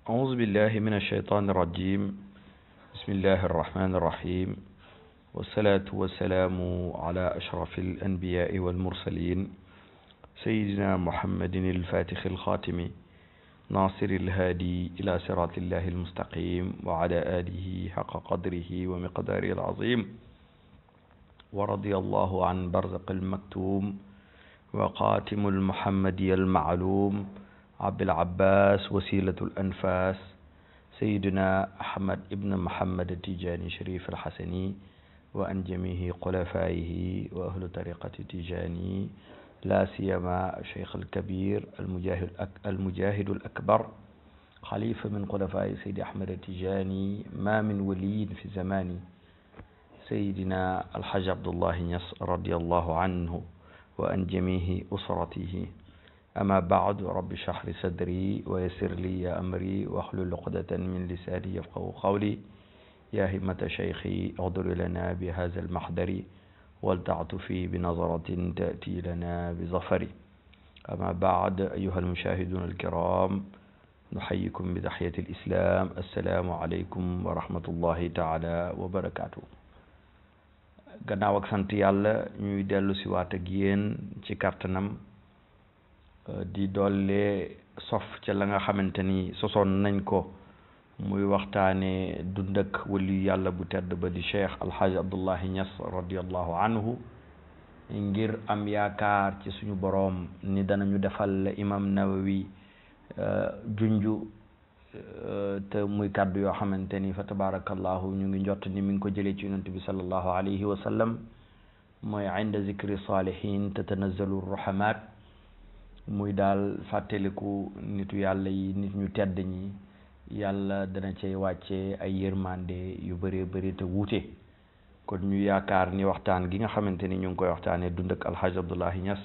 أعوذ بالله من الشيطان الرجيم. بسم الله الرحمن الرحيم، والصلاة والسلام على أشرف الأنبياء والمرسلين سيدنا محمد الفاتح الخاتم ناصر الهادي إلى صراط الله المستقيم وعلى آله حق قدره ومقداره العظيم، ورضي الله عن برزق المكتوم وقاتم المحمدي المعلوم عبد العباس وسيلة الأنفاس سيدنا أحمد ابن محمد التيجاني شريف الحسني وأن جميع خلفائه وأهل طريقة التيجاني، لا سيما الشيخ الكبير المجاهد الأكبر خليفة من خلفاء سيد أحمد التيجاني، ما من ولي في زمانه سيدنا الحاج عبد الله نياس رضي الله عنه وأن جميع أسرته. أما بعد، رب اشرح لي صدري ويسر لي أمري واحلل عقدة من لساني يفقهوا قولي. يا همة شيخي اغدر لنا بهذا المحضر ولتعطفي بنظرة تأتي لنا بظفر. أما بعد، أيها المشاهدون الكرام، نحييكم بتحية الإسلام. السلام عليكم ورحمة الله تعالى وبركاته. gannaaw ak sant yàlla ñuy dellu si waat ak yéen ci kàttanam di dolle sof ca la nga xamante ni sosoon nañ ko, muy waxtaane dund ak wali yàlla bu tedd ba di cheikh alxaaji abdullahi ñas radiallahu anhu, ngir am yaakaar ci suñu boroom ni danañu defal imam nawawi junju te muy kàddu yoo xamante ni fa tabarakallahu ñu ngi njott ni mi ngi ko jëlee ci yonent bi sallallahu alayhi wa sallam, mooy inda zikri salihin tatanazzalu ruhamat, muy daal fàttaliku nitu yàlla yi, nit ñu tedd ñi, yàlla dana cay wàcce ay yërmande yu bëree bëri te wuute. kon ñu yaakaar ni waxtaan gi nga xamante ni ñu ngi koy waxtaanee dund ak alxaaj abdullahi ñas,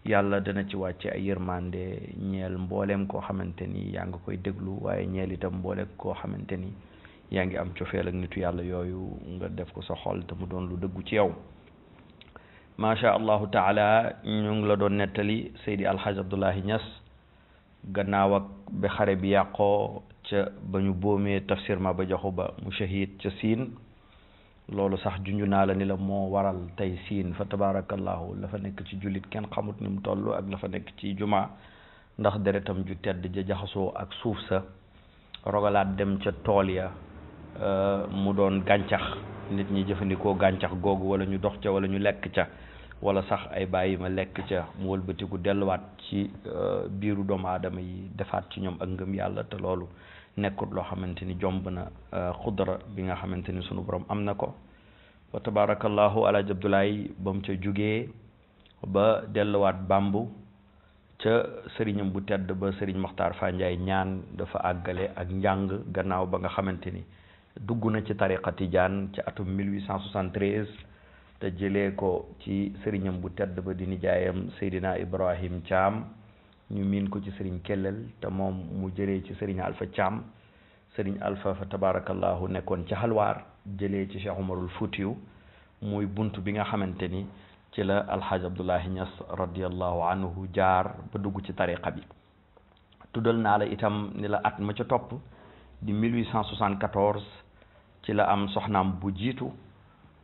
yàlla dana ci wàcce ay yërmande ñeel mbooleem koo xamante ni yaa ngi koy déglu, waaye ñeel itam mbooleem koo xamante ni yaa ngi am cofeel ak nitu yàlla yooyu, nga def ko sa xol te mu doon lu dëggu ci yow. macha allahu taala, ñu ngi la doon nettali Seydi alxaaj abdullahi ñas gannaaw ak ba xare bi yàqoo ca ba ñu boomee tafsir ma ba joxu ba mu shahid ca siin. loolu sax junju naa la ni la moo waral tey siin fa tabarakallahu la fa nekk ci jullit kenn xamut ni mu toll, ak la fa nekk ci juma, ndax deretam ju tedd ja jaxasoo ak suuf sa rogalaat dem ca tool ya, mu doon gàncax, nit ñi jëfandikoo gàncax googu wala ñu dox ca wala ñu lekk ca, wala sax ay bàyyi ma lekk ca, mu wëlbatiku delluwaat ci biiru doomu aadama yi defaat ci ñoom ak ngëm yàlla. te loolu nekkut loo xamante ni jomb na xudra bi nga xamante ni sunu borom am na ko. wa tabarakallahu alaaji Abdoulaye ba mu ca jugee ba delluwaat bambu ca sëriñam bu tedd ba sëriñ Maxtaar Fa Njaay ñaan dafa àggale ak njàng gannaaw ba nga xamante ni dugg na ci tariqa tijaan ci atum 1873 te jëlee ko ci sëriñam bu tedd ba di nijaayam Seydina Ibrahim Thiam, ñu miin ko ci sëriñ Kellel, te moom mu jëlee ci sëriñ Alpha Thiam. sëriñ Alpha fa tabarakallahu nekkoon ci xalwaar, jëlee ci Cheikh Umarul Fuutiyu, muy bunt bi nga xamante ni ci la alxaaj Abdullahi Ñas radiallahu anhu jaar ba dugg ci tariqa bi. tuddal naa la itam ni la at ma ca topp di 1874 ci la am soxnaam bu jiitu,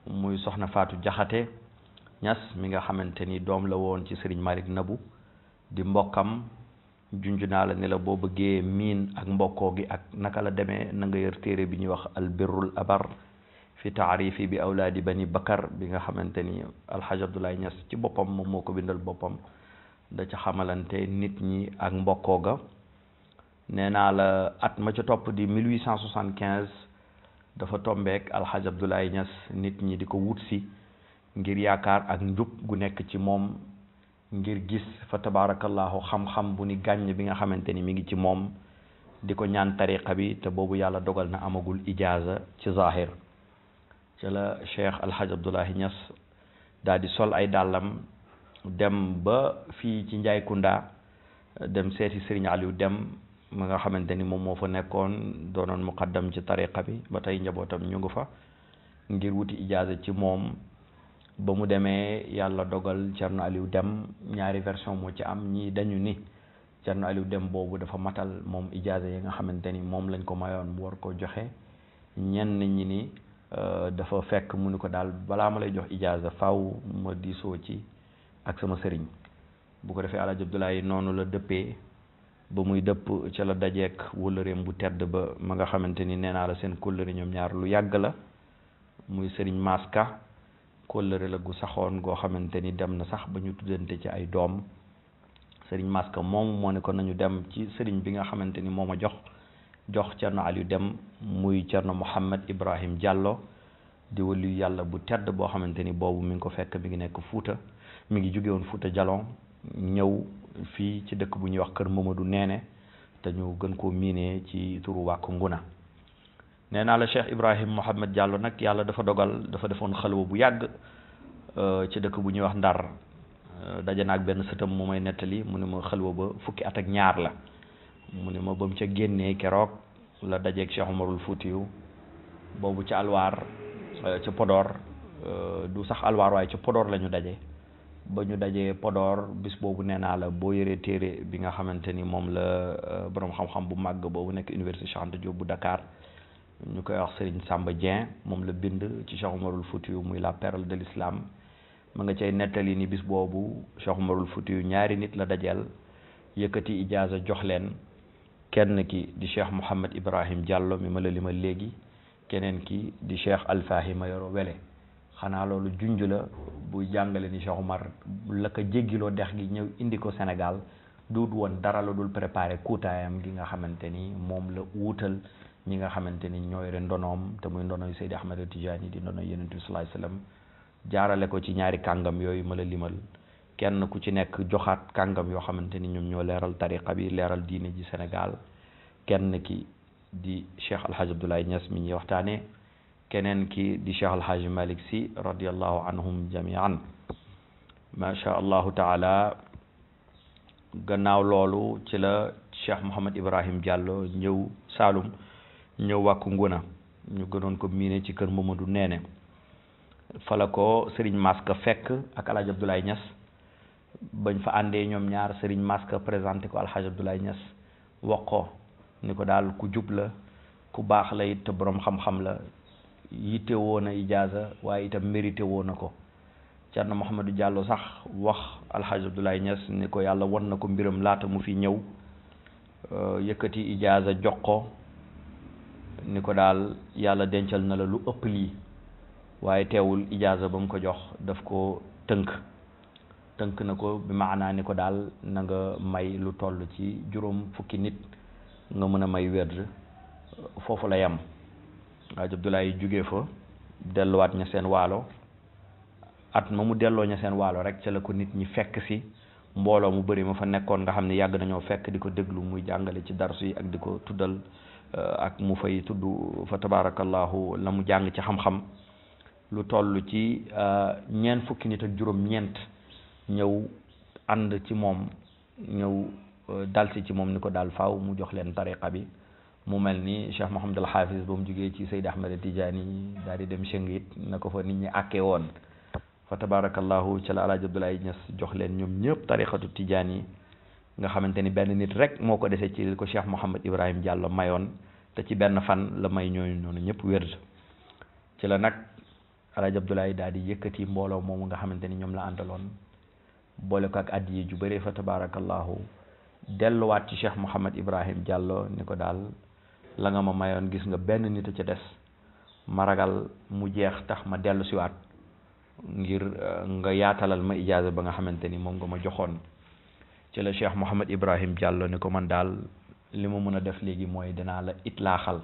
muy soxna Faatu Jaxate Ñas mi nga xamante ni doom la woon ci sëriñ Malik Nabu di mbokkam. junj naa la ni la boo bëggee miin ak mbokkoo gi ak naka la demee, na nga yor téere bi ñuy wax albirrul abar fi taarifi bi awlaadi bani bakar, bi nga xamante ni alxaaj Abdoulaye Ñas ci boppam moom moo ko bindal boppam, da ca xamalante nit ñi ak mbokkoo ga. nee naa la at ma ca topp di 1875 dafa tombeek alxaaj Abdoulaye Ñas nit ñi di ko wut si ngir yaakaar ak njub gu nekk ci moom, ngir gis fa tabarakallahu xam-xam bu ni gàññ bi nga xamante ni mi ngi ci moom, di ko ñaan tariqa bi, te boobu yàlla dogal na amagul ijaaza ci zahir. ca la cheikh alhaj Abdoulahi Ñas daal di sol ay dàllam dem ba fii ci Njaay Kunda, dem seeti Sëriñ Aliou Dem ma nga xamante ni moom moo fa nekkoon doonoon muqaddam ci tariqa bi, ba tey njabootam ñu ngi fa, ngir wuti ijaaza ci moom. ba mu demee yàlla dogal Cerno Aliou Dem, ñaari version moo ci am, ñii dañu ni Cerno Aliou Dem boobu dafa matal moom ijaaza yi nga xamante ni moom lañ ko mayoon mu war ko joxe. ñenn ñi ni dafa fekk mu ni ko daal balaa ma lay jox ijaaza faaw ma diisoo ci ak sama sëriñ. bu ko defee Alaaji Abdoulaye noonu la dëppee ba muy dëpp ca la dajeek wëllëreem bu tedd ba ma nga xamante ni nee naa la seen kóllëre ñoom ñaar lu yàgg la muy sëriñ Maska. kóllëre la gu saxoon goo xamante ni dem na sax ba ñu tuddante ci ay doom sëriñ Maska moom moo ne ko nañu dem ci sëriñ bi nga xamante ni moo ma jox Cerno Aliou Dem muy Cerno Mouhamed Ibrahim Diallo di waliyu yàlla bu tedd boo xamante ni boobu mi ngi ko fekk mi ngi nekk Fuuta mi ngi jóge woon Fuuta Jalon ñëw fii ci dëkk bu ñuy wax kër Mamadou Neene te ñu gën koo miinee ci turu Wàkk Nguna. nee naa la Cheikh Ibrahim Mouhamed Diallo nag yàlla dafa dogal dafa defoon xalwa bu yàgg ci dëkk bu ñuy wax Ndar daje naag benn sëtam mu may nettali mu ne ma xalwa ba fukki at ak ñaar la mu ne ma ba mu ca génnee keroog la dajeeg Cheikh Umarul Fuutiyu boobu ca Alwaar ca Podor du sax Alwaar waaye ca Podor la ñu daje ba ñu dajee Podor bis boobu nee naa la boo yëree téere bi nga xamante ni moom la borom xam-xam bu màgg boobu nekk Université Cheikh Anta Diop bu Dakar ñu koy wax Serigne Samba Dieng moom la bind ci Cheikh Umarul Fuutiyu muy la perle de l'islam ma nga cay nettali ni bis boobu Cheikh Umarul Fuutiyu ñaari nit la dajeel yëkkati ijaaza jox leen kenn ki di Cheikh Mouhamed Ibrahim Diallo mi ma la limal léegi keneen ki di Cheikh Alfaahi Mayoro Wele xanaa loolu junj la buy jàngale ni Cheikh Umar la ko jéggiloo dex gi ñëw indi ko Sénégal duut woon dara la dul préparé kuutaayam gi nga xamante ni moom la wuutal ñi nga xamante ni ñooy ren ndonoom te muy ndonoy Seydi Ahmed Tidiane di ndonoy Yonent bi sallallahu alayhi wasallam jaarale ko ci ñaari kàngam yooyu ma la limal kenn ku ci nekk joxaat kàngam yoo xamante ni ñoom ñoo leeral tariqa bi leeral diine ji Sénégal kenn ki di Cheikh Alhaji Abdoulaye Niass mi ñuy waxtaane keneen ki di Cheikh Alhaji Malick Sy radiallahu anhum jamian macha allahu taala. gannaaw loolu ci la Cheikh Mouhamed Ibrahim Diallo ñëw Saalum ñëw Wàkk Nguna ñu gënoon ko miine ci kër Mamadou Neene fala ko Serigne Maska fekk ak Alhaji Abdoulaye Niass bañ fa àndee ñoom ñaar Serigne Maska présenté ko Alhaji Abdoulaye Niass wax ko ni ko daal ku jub la ku baax la it te borom xam-xam la yitte woon na ijaaza waaye itam mérité woon na ko. Cerno Mouhamadou Diallo sax wax Alhaji Abdoulaye Niass ni ko yàlla won na ko mbiram laata mu fi ñëw yëkkati ijaaza jox ko ni ko daal yàlla dencal na la lu ëpp lii waaye teewul ijaaza ba mu ko jox daf ko tënk na ko bi maanaa ni ko daal na nga may lu toll ci juróom fukki nit nga mën a may werd foofu la yem. Alhaji Abdoulaye jóge fa delluwaat ña seen waalo at ma mu delloo ña seen waalo rek ca la ko nit ñi fekk si mbooloo mu bëri ma fa nekkoon nga xam ne yàgg nañoo fekk di ko déglu muy jàngale ci darsu yi ak di ko tuddal ak mu fay tudd fa tabarakallahu la mu jàng ci xam-xam lu toll ci ñeent fukki nit ak juróom-ñeent ñëw ànd ci moom ñëw dalsi ci moom ni ko daal faaw mu jox leen tariqa bi mu mel ni Cheikh Mouhamadul Hafiz ba mu jógee ci Seydi Ahmed Tidiane daal di dem Chengit na ko fa nit ñi àkkee woon fa tabarakallahu ca la Alhaji Abdoulaye Niass jox leen ñoom ñëpp tariqatu Tidiane yi nga xamante ni benn nit rek moo ko dese ci li ko Cheikh Mouhamed Ibrahim Diallo mayoon te ci benn fan la may ñooñu noonu ñëpp wérd ci la nag Alhaji Abdoulaye daal di yëkkati mbooloo moomu nga xamante ni ñoom la àndaloon boole ko ak addiye ju bëree fa tabarakallahu delluwaat ci Cheikh Mouhamed Ibrahim Diallo ni ko daal la nga ma mayoon gis nga benn nit a ca des ma ragal mu jeex tax ma dellu siwaat ngir nga yaatalal ma ijaaza ba nga xamante ni moom nga ma joxoon ci la Cheikh Mouhamed Ibrahim Diallo ni ko man daal li ma mën a def léegi mooy dinaa la itlaaxal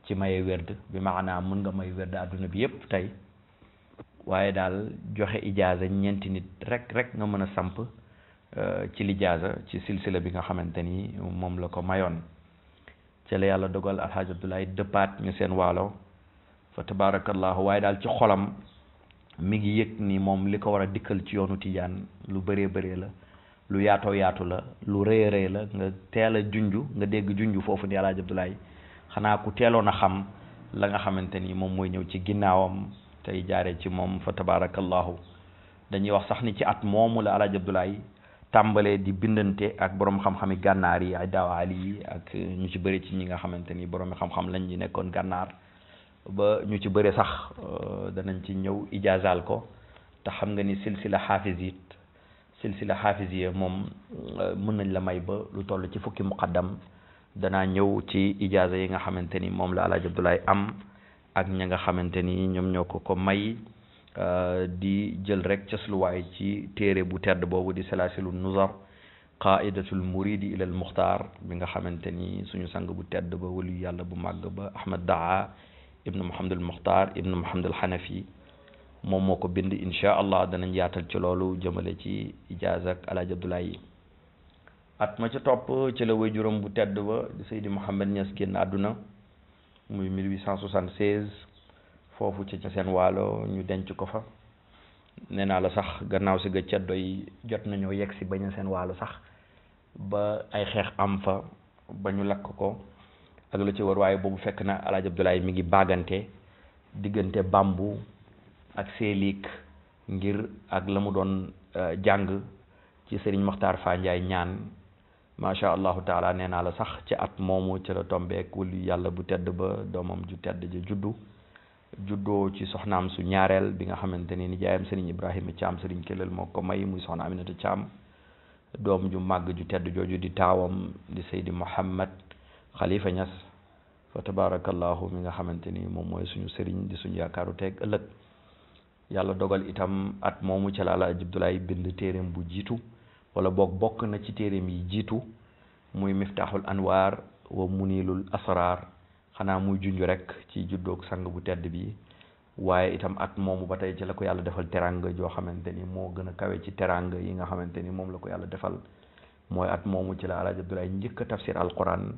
ci maye werd bi maanaam mën nga may werd adduna bi yépp tey waaye daal joxe ijaaza ñeenti nit rek nga mën a samp ci lijaaza ci silsila bi nga xamante ni moom la ko mayoon ci la yàlla dogal Alhaji Abdoulaye dëppaat ñu seen waalo fa tabarakallahu waaye daal ci xolam mi ngi yëg ni moom li ko war a dikkal ci yoonu Tijaan lu bëree la lu yaatoo yaatu la lu rëy la nga teel a junju nga dégg junju foofu ni Alhaji Abdoulaye xanaa ku teeloon a xam la nga xamante ni moom mooy ñëw ci ginnaawam tey jaaree ci moom fa tabarakallahu dañuy wax sax ni ci at moomu la Alhaji Abdoulaye tàmbalee di bindante ak borom xam-xami gànnaar yi ay daawaali yi ak ñu ci bëri ci ñi nga xamante ni borom xam-xam lañ ñi nekkoon gànnaar ba ñu ci bëri sax danañ ci ñëw ijaazaal ko te xam nga ni silsila xaafis yi moom mën nañ la may ba lu toll ci fukki muqaddam danaa ñëw ci ijaaza yi nga xamante ni moom la Alaaji Abdoulaye am ak ña nga xamante ni ñoom ñoo ko may di jël rek cësluwaay ci téere bu tedd boobu di salaasilu nuzar qaidatul muridi ila al muxtaar bi nga xamante ni suñu sang bu tedd ba waliyu yàlla bu màgg ba Ahmad Daa ibnu Muhammadul Muxtaar ibnu Muhammadul Xanafi moom moo ko bind incha allah danañ yaatal ci loolu jëmale ci ijaaza ak Alaaji Abdoulaye yi at ma ca topp ci la waajuram bu tedd ba di Seydi Mouhamed Niass génn àdduna muy 1876 foofu ci ca seen waalo ñu denc ko fa nee naa la sax gannaaw si ga ceddo yi jot nañoo yegg si bañ a seen waalo sax ba ay xeex am fa ba ñu lakk ko ak lu ci war waaye boobu fekk na Alaaji Abdoulaye mi ngi baagante diggante bambu ak seeliik ngir ak la mu doon jàng ci Serigne Makhtar Fa Ndiaye ñaan macha allahu taala nee naa la sax ci at moomu ci la tombeek wali yàlla bu tedd ba doomam ju tedd ja juddoo ci soxnaam su ñaareel bi nga xamante ni nijaayam Serigne Ibrahima Thiam Serigne Kelel moo ko may muy soxna Aminata Thiam doom ju màgg ju tedd jooju di taawam di Seydi Mouhamed Khalifa Niass fa tabarakallahu mi nga xamante ni moom mooy suñu Serigne di suñu yaakaaru teeg ëllëg yàlla dogal itam at moomu ca la Alaaji Abdoulaye bind téeréem bu jiitu wala bokk na ci téeréem yi jiitu muy miftaaxul anwaar wa munilul asrar xanaa muy junj rek ci juddoog sang bu tedd bi waaye itam at moomu ba tey ci la ko yàlla defal teranga joo xamante ni moo gën a kawe ci teranga yi nga xamante ni moom la ko yàlla defal mooy at moomu ci la Alaaji Abdoulaye njëkk a tafsir alquran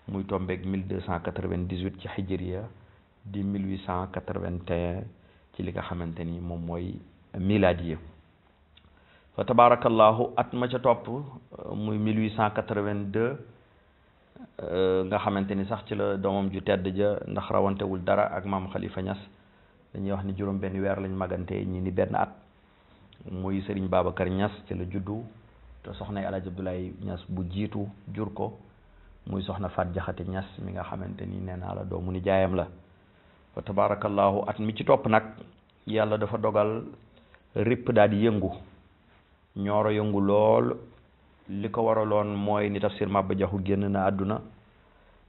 muy tombeeg 1298 ci hijriya di 1881 ci li nga xamante ni moom mooy miladiya fa tabarakallahu at ma ca topp muy 1882 nga xamante ni sax ci la doomam ju tedd ja ndax rawantewul dara ak maam Khalifa Niass dañuy wax ni juróom benn weer lañ magante ñi ni benn at muy Serigne Babacar Niass ci la juddu te soxnay Alaaji Abdoulaye Niass bu jiitu jur ko muy soxna Fat Jaxate Niass mi nga xamante ni nee naa la doomu ni jaayam la fa tabarakallahu at mi ci topp nag yàlla dafa dogal ripp daal di yëngu ñooro yëngu lool li ko waraloon mooy ni Tafsir Maba Jaxu génn na àdduna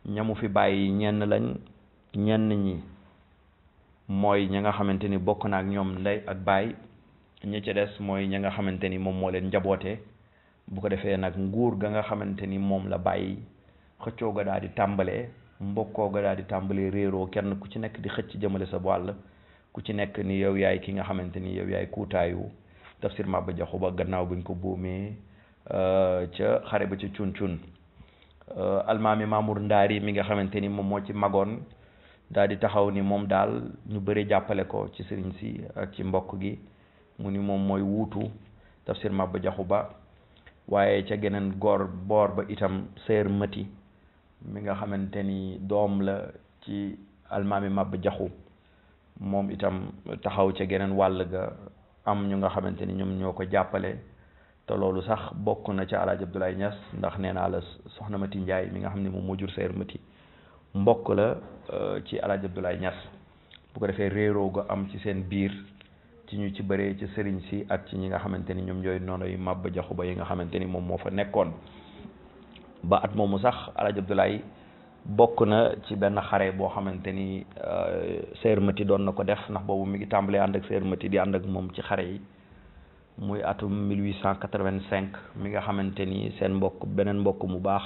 ñamu fi bàyyi ñenn ñi mooy ña nga xamante ni bokk na ak ñoom ndey ak baay ñi ci des mooy ña nga xamante ni moom moo leen njaboote bu ko defee nag nguur ga nga xamante ni moom la bàyyi xëccoo ga daal di tàmbalee mbokkoo ga daal di tàmbalee réeroo kenn ku ci nekk di xëcc jëmale sa wàll ku ci nekk ni yow yaay ki nga xamante ni yow yaay kuutaayu Tafsir Maba Jaxu ba gannaaw buñ ko boomee ca xare ba ca cun almaami Mamour Ndaari mi nga xamante ni moom moo ci magoon daal di taxaw ni moom daal ñu bëri jàppale ko ci sëriñ si ak ci mbokk gi mu ni moom mooy wuutu Tafsir Maba Jaxu ba waaye ca geneen boor ba itam Seer Mati mi nga xamante ni doom la ci almaami Maba Jaxu moom itam taxaw ca geneen wàll ga am ñu nga xamante ni ñoom ñoo ko jàppale te loolu sax bokk na ca Alaaji Abdoulaye Niass ndax nee naa la soxna Mati Njaay mi nga xam ne moom moo jur Seer Mati mbokk la ci Alaaji Abdoulaye Niass bu ko defee réeroo ga am ci seen biir ci ñu ci bëree ci sëriñ si ak ci ñi nga xamante ni ñoom ñooy noonu yu Maba Jaxu ba yi nga xamante ni moom moo fa nekkoon ba at moomu sax Alaaji Abdoulaye bokk na ci benn xare boo xamante ni Seer Mati doon na ko def ndax boobu mi ngi tàmbalee ànd ak Seer Mati di ànd ak moom ci xare yi muy atum 1885 mi nga xamante ni seen beneen mbokk mu baax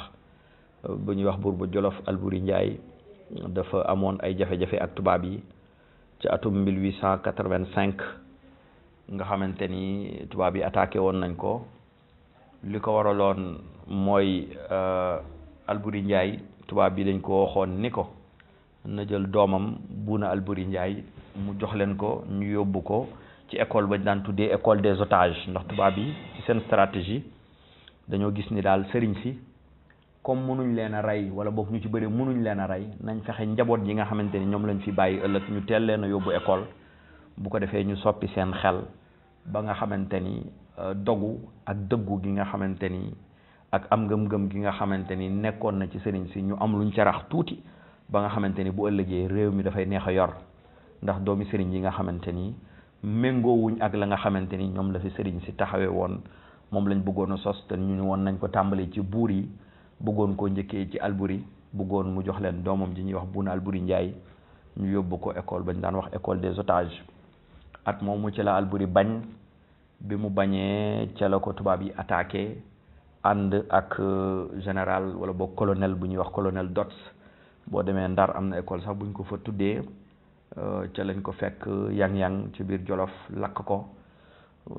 bu ñuy wax buur ba Jolof Alburi Njaay dafa amoon ay jafe-jafe ak tubaab yi ci atum 1885 nga xamante ni tubaab yi attaqué woon nañ ko li ko waraloon mooy Alburi Njaay tubaab yi dañ ko waxoon ni ko na jël doomam Buuna Alburi Njaay mu jox leen ko ñu yóbbu ko ci école ba ñu daan tuddee école des otages ndax tubaab yi ci seen stratégie dañoo gis ni daal sëriñ si comme mënuñ leen a rey wala boog ñu ci bëri mënuñ leen a rey nañ fexe njaboot yi nga xamante ni ñoom lañ fi bàyyi ëllëg ñu teel leen a yóbbu école bu ko defee ñu soppi seen xel ba nga xamante ni dogu ak dëggu gi nga xamante ni ak am ngëm-ngëm gi nga xamante ni nekkoon na ci sëriñ si ñu am luñ ca rax tuuti ba nga xamante ni bu ëllëgee réew mi dafay neex a yor ndax doomi sëriñ yi nga xamante ni méngoowuñ ak la nga xamante ni ñoom la fi sëriñ si taxawee woon moom lañ bëggoon a sos te ñu woon nañ ko tàmbalee ci buur yi bëggoon koo njëkkee ci Alburi bëggoon mu jox leen doomam ji ñuy wax Bouna Alburi Njaay ñu yóbbu ko école bañ daan wax école des otages at moomu ci la Alburi bañ bi mu bañee ca la ko tubaab yi attaqué ànd ak général wala boog colonel bu ñuy wax colonel Dots boo demee Ndar am na école sax buñ ko fa tuddee ca lañ ko fekk yang-yang ci biir Jolof lakk ko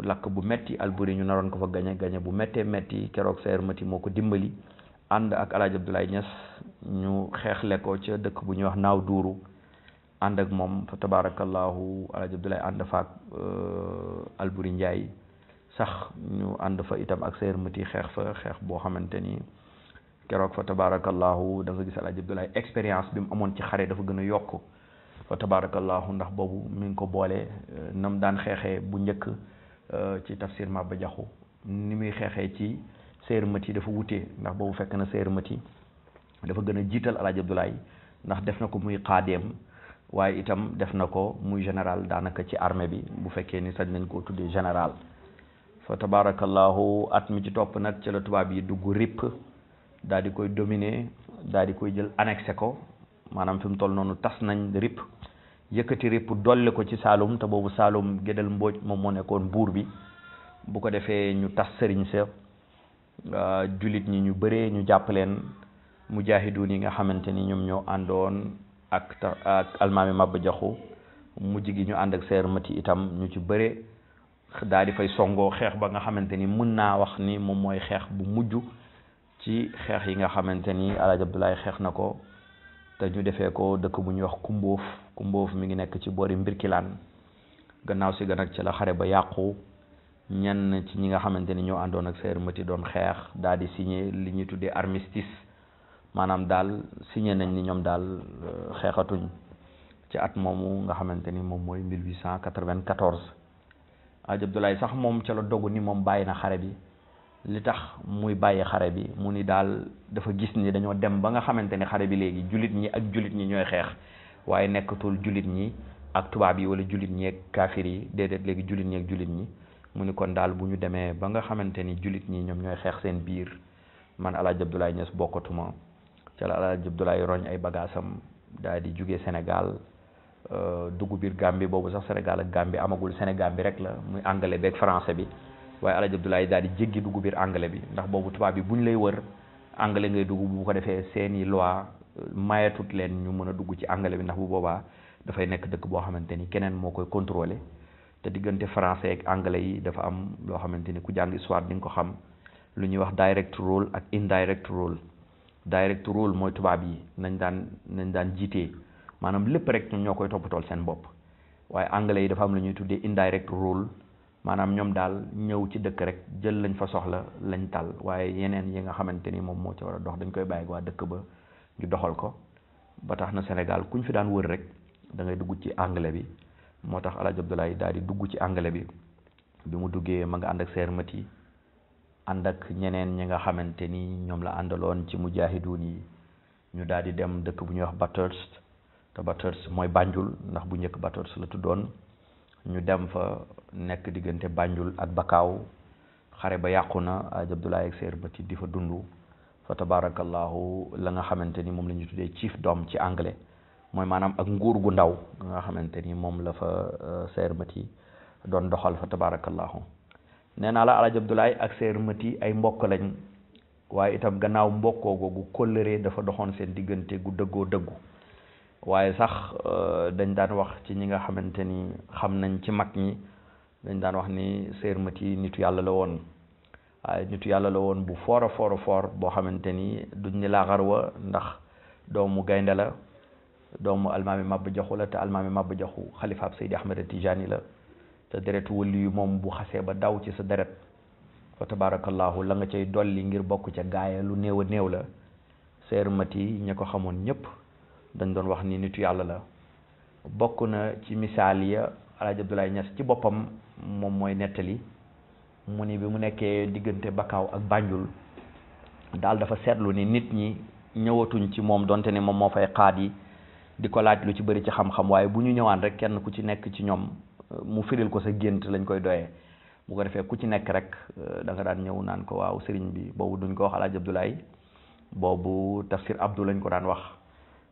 lakk bu metti Alburi ñu naroon ko fa gañe bu méttee metti keroog Sayer Mati moo ko dimbali ànd ak El Hadj Abdoulaye Niass ñu xeexle ko ca dëkk bu ñuy wax Naaw Duuru ànd ak moom fa tabarakallahu El Hadj Abdoulaye ànd fa ak Alburi Njaay sax ñu ànd fa itam ak Sayer Mati xeex fa xeex boo xamante ni keroog fa tabarakallahu da nga gis El Hadj Abdoulaye expérience bi mu amoon ci xare dafa gën a yokk fa tabarakallahu ndax boobu mi ngi ko boole nam daan xeexee bu njëkk ci tafsir Maba Jaxu ni muy xeexee ci Sayer Mati dafa wutee ndax boobu fekk na Sayer Mati dafa gën a jiital El Hadj Abdoulaye ndax def na ko muy xaadeem waaye itam def na ko muy général daanaka ci armée bi bu fekkee ni sañ nañ koo tuddee général fa tabarakallahu at mi ci topp nag ci la tubaab yi dugg RIP daal di koy dominer daal di koy jël annexé ko maanaam fi mu toll noonu tas nañ RIP yëkkati RIP dolli ko ci Saalum te boobu Saalum Gédel Mbooj moom moo nekkoon buur bi bu ko defee ñu tas sëriñ sa jullit ñi ñu bëree ñu jàpp leen mujaahiduun yi nga xamante ni ñoom ñoo àndoon ak almaami Maba Jaxu mujj gi ñu ànd ak Sayer Mati itam ñu ci bëre daal di fay songoo xeex ba nga xamante ni mën naa wax ni moom mooy xeex bu mujj ci xeex yi nga xamante ni El Hadj Abdoulaye xeex na ko te ñu defee ko dëkk bu ñuy wax Kumboof mi ngi nekk ci boori Mbirkilaan gannaaw si gan ak ci la xare ba yàqu ñenn ci ñi nga xamante ni ñoo àndoon ak Sayer Mati doon xeex daal di signé li ñuy tuddee armistice maanaam daal signé nañ ni ñoom daal xeexatuñ ci at moomu nga xamante ni moom mooy 1894 El Hadj Abdoulaye sax moom ca la dogu ni moom bàyyi na xare bi li tax muy bàyyi xare bi mu ni daal dafa gis ni dañoo dem ba nga xamante ni xare bi léegi jullit ñi ak jullit ñi ñooy xeex waaye nekkatul jullit ñi ak tubaab yi wala jullit ñi ak kaafir yi déedéet léegi jullit ñi ak jullit ñi mu ni kon daal bu ñu demee ba nga xamante ni jullit ñi ñoom ñooy xeex seen biir man El Hadj Abdoulaye Niass bokkatuma ca la El Hadj Abdoulaye roñ ay bagaasam daal di jugee Sénégal dugg biir Gambie boobu sax Sénégal ak Gambie amagul Sénégal bi rek la muy anglais beeg français bi waaye El Hadj Abdoulaye daal di jéggi dugg biir anglais bi ndax boobu tubaab bi buñ lay wër anglais ngay dugg bu ko defee seeni loi mayetut leen ñu mën a dugg ci anglais bi ndax bu boobaa dafay nekk dëkk boo xamante ni keneen moo koy contrôler te diggante français ak anglais yi dafa am loo xamante ni ku jàng histoire di nga ko xam lu ñuy wax direct rule ak indirect rule direct rule mooy tubaab yi nañ daan jiitee maanaam lépp rek ñoom ñoo koy toppatool seen bopp waaye anglais yi dafa am lu ñuy tuddee indirect rule maanaam ñoom daal ñëw ci dëkk rek jël lañ fa soxla lañ tal waaye yeneen yi nga xamante ni moom moo ci war a dox dañ koy bàyyi waa dëkk ba ñu doxal ko ba tax na Sénégal kuñ fi daan wër rek da ngay dugg ci anglais bi moo tax El Hadj Abdoulaye daal di dugg ci anglais bi mu duggee ma nga ànd ak Sayer Mati ànd ak ñeneen ñi nga xamante ni ñoom la àndaloon ci mujaahiduun yi ñu daal di dem dëkk bu ñuy wax Bathurst te Bathurst mooy Banjul ndax bu njëkk Bathurst la tuddoon ñu dem fa nekk diggante Banjul ak Bakaaw xare ba yàqu na El Hadj Abdoulaye ak Sayer Mati di fa dund fa tabarakallahu la nga xamante ni moom la ñu tuddee chiefdom ci anglais mooy maanaam ak nguur gu ndaw nga xamante ni moom la fa Sayer Mati doon doxal fa tabarakallahu nee naa la El Hadj Abdoulaye ak Sayer Mati ay mbokk lañ waaye itam gannaaw mbokkoo googu kóllëre dafa doxoon seen diggante gu dëggoo dëggu waaye sax dañ daan wax ci ñi nga xamante ni xam nañ ci mag ñi dañ daan wax ni Sayer Mati nitu yàlla la woon waaye nitu yàlla la woon bu foor a foor boo xamante ni duñ ni laaxar wa ndax doomu gaynde la doomu almaami Maba Jaxu la te almaami Maba Jaxu xalifaab Seydi Ahmed Tijani la te deretu wëli yu moom bu xasee ba daw ci sa deret fa tabarakallahu la nga cay dolli ngir bokk ca gaaya lu néew a néew la Sayer Mati ña ko xamoon ñëpp dañ doon wax ni nitu yàlla la bokk na ci misaal ya El Hadj Abdoulaye Niass ci boppam moom mooy nettali mu ni bi mu nekkee diggante Bakaaw ak Banjul daal dafa seetlu ni nit ñi ñëwatuñ ci moom donte ni moom moo fay xaat yi di ko laaj lu ci bëri ci xam-xam waaye bu ñu ñëwaan rek kenn ku ci nekk ci ñoom mu firil ko sa gént lañ koy doyee. bu ko defee ku ci nekk rek da nga daan ñëw naan ko waaw sëriñ bi boobu duñ ko wax Alaaji Abdoulaye boobu tafsir Abdou lañ ko daan wax.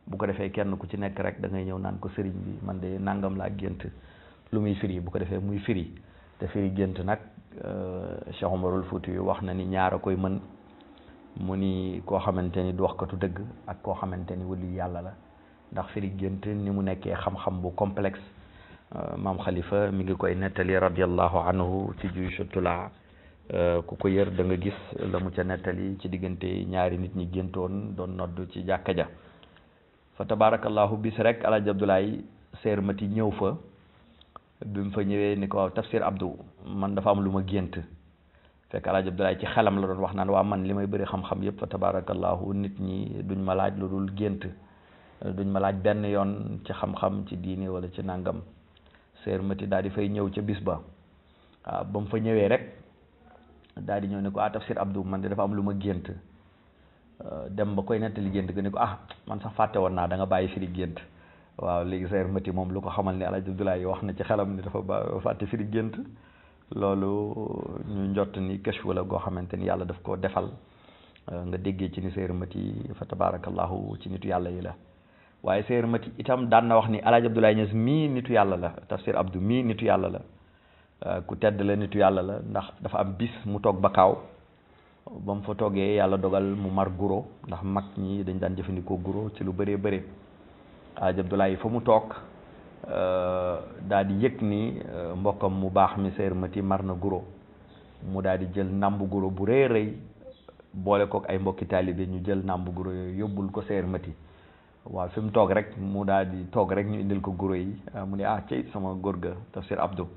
bu ko defee kenn ku ci nekk rek da ngay ñëw naan ko sëriñ bi man de nangam laa gént lu muy firi bu ko defee muy firi te firi gént nag Cheikh Omarul Fouti yu wax na ni ñaar a koy mën mu ni koo xamante ni du waxkatu dëgg ak koo xamante ni wali yàlla la ndax firi gént ni mu nekkee xam-xam bu complexe maam Khalifa mi ngi koy nettali radiallahu anhu ci Juyshutulaa ku ko yër da nga gis la mu ca nettali ci diggante ñaari nit ñi géntoon doon nodd ci jàkka ja fa tabarakallahu bis rek Alaaji Abdoulaye seer mati ñëw fa bi mu fa ñëwee ni ko waaw tafsir Abdou man dafa am lu ma gént fekk Alaaji Abdoulaye ci xelam la doon wax naan waa man li may bëri xam-xam yëpp fa tabarakallahu nit ñi duñ ma laaj lu dul gént duñ ma laaj benn yoon ci xam-xam ci diini wala ci nangam seer mati daal di fay ñëw ca bis ba waaw ba mu fa ñëwee rek daal di ñëw ne ko tafsir Abdou man de dafa am lu ma gént dem ba koy nettali gént ga ni ko man sax fàtte woon naa da nga bàyyi firi gént waaw léegi seer mati moom lu ko xamal ni Alaaji Abdoulaye wax na ci xelam ni dafa fàtte firi gént loolu ñu njott ni kashfu la goo xamante ni yàlla daf ko defal nga déggee ci ni seer mati fa tabarakallahu ci nitu yàlla yi la waaye seer mati itam daan na wax ni Alaaji Abdoulaye Niass mii nitu yàlla la tafsir Abdou mii nitu yàlla la ku tedd la nitu yàlla la ndax dafa am bis mu toog Bakaaw ba mu fa toogee yàlla dogal mu mar guro ndax mag ñi dañ daan jëfandikoo guro ci lu bëree bëri Alaaji Abdoulaye fa mu toog daal di yëg ni mbokkam mu baax mi seer mati mar na guro mu daal di jël nambu guro bu rëy rëy boole kook ay mbokki taalibe ñu jël nambu guro yooyu yóbbul ko seer mati waaw fi mu toog rek mu daal di toog rek ñu indil ko guro yi mu ne cey sama góor ga tafsir Abdou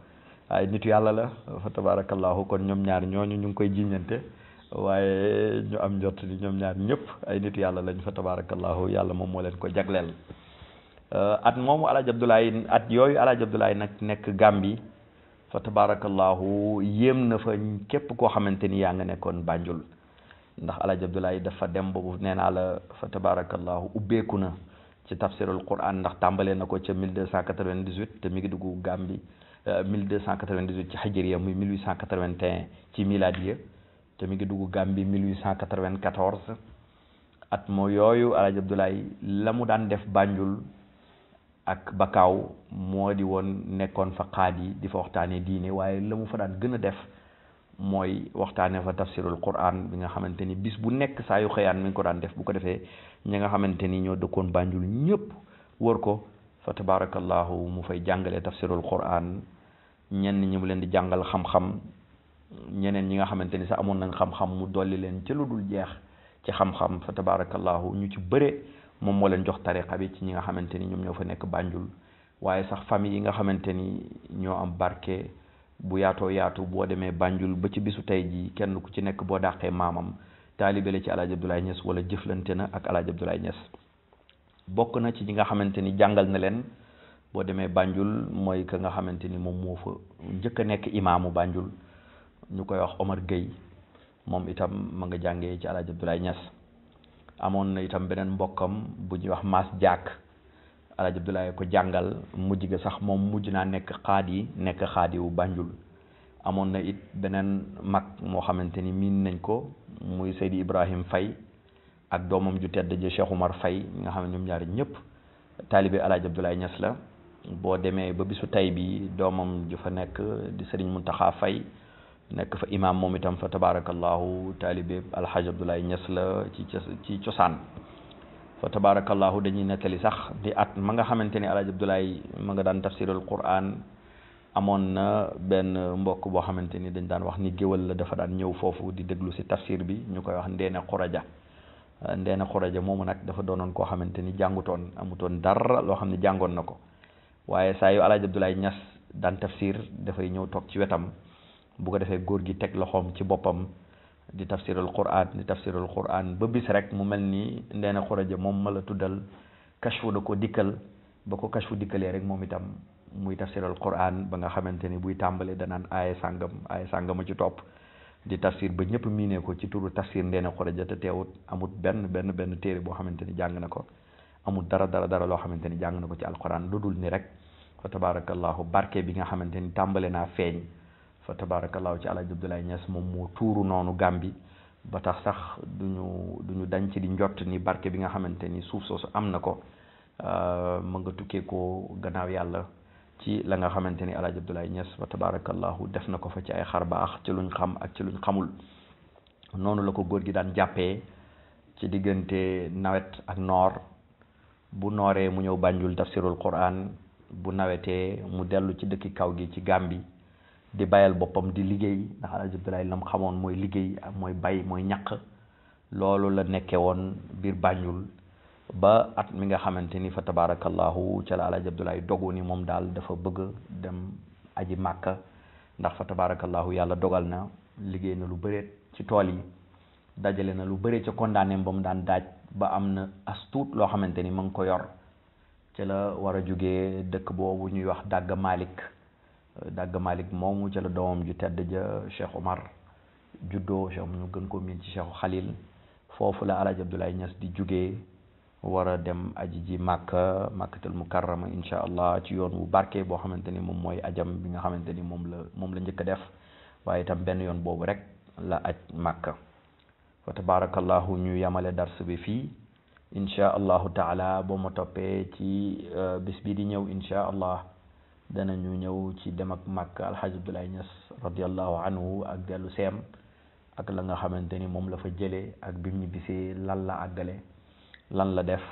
waaye nitu yàlla la fa tabarakallahu kon ñoom ñaar ñooñu ñu ngi koy jiñante waaye ñu am njort ni ñoom ñaar ñëpp ay nitu yàlla lañ fa tabarakallahu yàlla moom moo leen ko jagleel at moomu Alaaji Abdoulaye at yooyu Alaaji Abdoulaye nag nekk Gàmbi fa tabarakallahu yéem na fa képp koo xamante ni yaa nga nekkoon Banjul ndax Alaaji Abdoulaye dafa dem boobu nee naa la fa tabarakallahu ubbeeku na ci tafsirul Quran ndax tàmbalee na ko ca 1298 te mi ngi dugg Gàmbi 1298 ci hijriya muy 1881 ci miladiya te mi ngi dugg Gàmbi 1894 at moo yooyu Alaaji Abdoulaye la mu daan def Banjul ak Bakaaw moo di woon nekkoon fa xaadi di fa waxtaanee diine waaye la mu fa daan gën a def mooy waxtaanee fa tafsirul Quran bi nga xamante ni bis bu nekk saa yu xëyaan mi ngi ko daan def bu ko defee ñi nga xamante ni ñoo dëkkoon Banjul ñëpp wër ko fa tabarakallahu mu fay jàngale tafsirul Quran ñenn ñi mu leen di jàngal xam-xam ñeneen ñi nga xamante ni sax amoon nañ xam-xam mu dolli leen ci lu dul jeex ci xam-xam fa tabarakallahu ñu ci bëre moom moo leen jox tariqa bi ci ñi nga xamante ni ñoom ñoo fa nekk Banjul waaye sax famille yi nga xamante ni ñoo am barke bu yaatoo yaatu boo demee Banjul ba ci bisu tey ji kenn ku ci nekk boo dàqee maamam taalibe la ci Alaaji Abdoulaye Niass wala jëflante na ak Alaaji Abdoulaye Niass bokk na ci ñi nga xamante ni jàngal na leen boo demee Banjul mooy ka nga xamante ni moom moo fa njëkk a nekk imaamu Banjul ñu koy wax Omar Gueye moom itam ma nga jàngee ci Alaaji Abdoulaye Niass amoon na itam beneen mbokkam bu ñuy wax Maas Jaak Alaaji Abdoulaye ko jàngal mujj ga sax moom mujj naa nekk xaadi wu Banjul amoon na it beneen mag moo xamante ni miin nañ ko muy Seydi Ibrahim Faye ak doomam ju tedd ji Cheikh Oumar Faye nga xam ne ñoom ñaari ñëpp taalibe Alaaji Abdoulaye Niass la boo demee ba bisu tay bi doomam ju fa nekk di Serigne Mountakha Faye nekk fa imam moom itam fa tabarakallahu taalibe Alhaji Abdoulaye Niass la ci cosaan fa tabarakallahu dañuy nettali sax di at ma nga xamante ni Alaaji Abdoulaye ma nga daan tafsirul Quran amoon na benn mbokk boo xamante ni dañ daan wax ni géwal la dafa daan ñëw foofu di déglu si tafsir bi ñu koy wax Ndeena Xuraja moomu nag dafa doonoon koo xamante ni jàngutoon amutoon dara loo xam ne jàngoon na ko waaye saa yu Alaaji Abdoulaye Niass daan tafsir dafay ñëw toog ci wetam bu ko defee góor gi teg loxoom ci boppam di tafsirul Quran ba bis rek mu mel ni Ndeena Xuraja moom ma la tuddal kashfu da ko dikkal ba ko kashfu dikkalee rek moom itam muy tafsir al quran ba nga xamante ni buy tàmbale danaan aaya sàngama ci topp di tafsir ba ñëpp miinee ko ci turu tafsir Ndeena Xuraja te teewut amut benn téere boo xamante ni jàng na ko amul dara loo xamante ni jàng na ko ci alquran lu dul ni rek fa tabarakallahu barke bi nga xamante ni tàmbale naa feeñ fa tabarakallahu ci Alaaji Abdoulaye Niass moom moo tuuru noonu Gàmbi ba tax sax duñu dañ ci di njott ni barke bi nga xamante ni suuf soosu am na ko ma nga tukkee ko gannaaw yàlla ci la nga xamante ni Alaaji Abdoulaye Niass fa tabarakallahu def na ko fa ci ay xar baax ci luñ xam ak ci luñ xamul noonu la ko góor gi daan jàppee ci diggante nawet ak noor bu nooree mu ñëw Banjul tafsirul Quran bu nawetee mu dellu ci dëkki kaw gi ci Gàmbi di bayal boppam di liggéey ndax Alaaji Abdoulaye lam xamoon mooy liggéey ak mooy bay mooy ñaq loolu la nekke woon biir Banjul ba at mi nga xamante ni fa tabarakallahu ca la Alaaji Abdoulaye dogu ni moom daal dafa bëgg dem aji Màkka ndax fa tabarakallahu yàlla dogal na liggéey na lu bëre ci tool yi dajale na lu bëre ca kondaaneem ba mu daan daaj ba am na as tuut loo xamante ni ma ngi ko yor ca la war a jógee dëkk boobu ñuy wax Dagga Malick moomu ca la doomam ju tedd ja Cheikh Omar juddoo Cheikh ñu gën ko miin ci Cheikh Khalil foofu la Alaaji Abdoulaye Niass di jógee war a dem aji ji Makkatul Mukarrama insha allah ci yoon wu barke boo xamante ni moom mooy ajam bi nga xamante ni moom la njëkk a def waaye itam benn yoon boobu rek la aj Makka fa tabarakallahu ñu yamale dars bi fii insha allahu taala boo ma toppee ci bis bi di ñëw insha allah danañu ñëw ci dem ak Makka Alhaji Abdoulaye Niass radiallahu anhu ak dellu seem ak la nga xamante ni moom la fa jëlee ak bim ñu bisee lan la àggale lan la def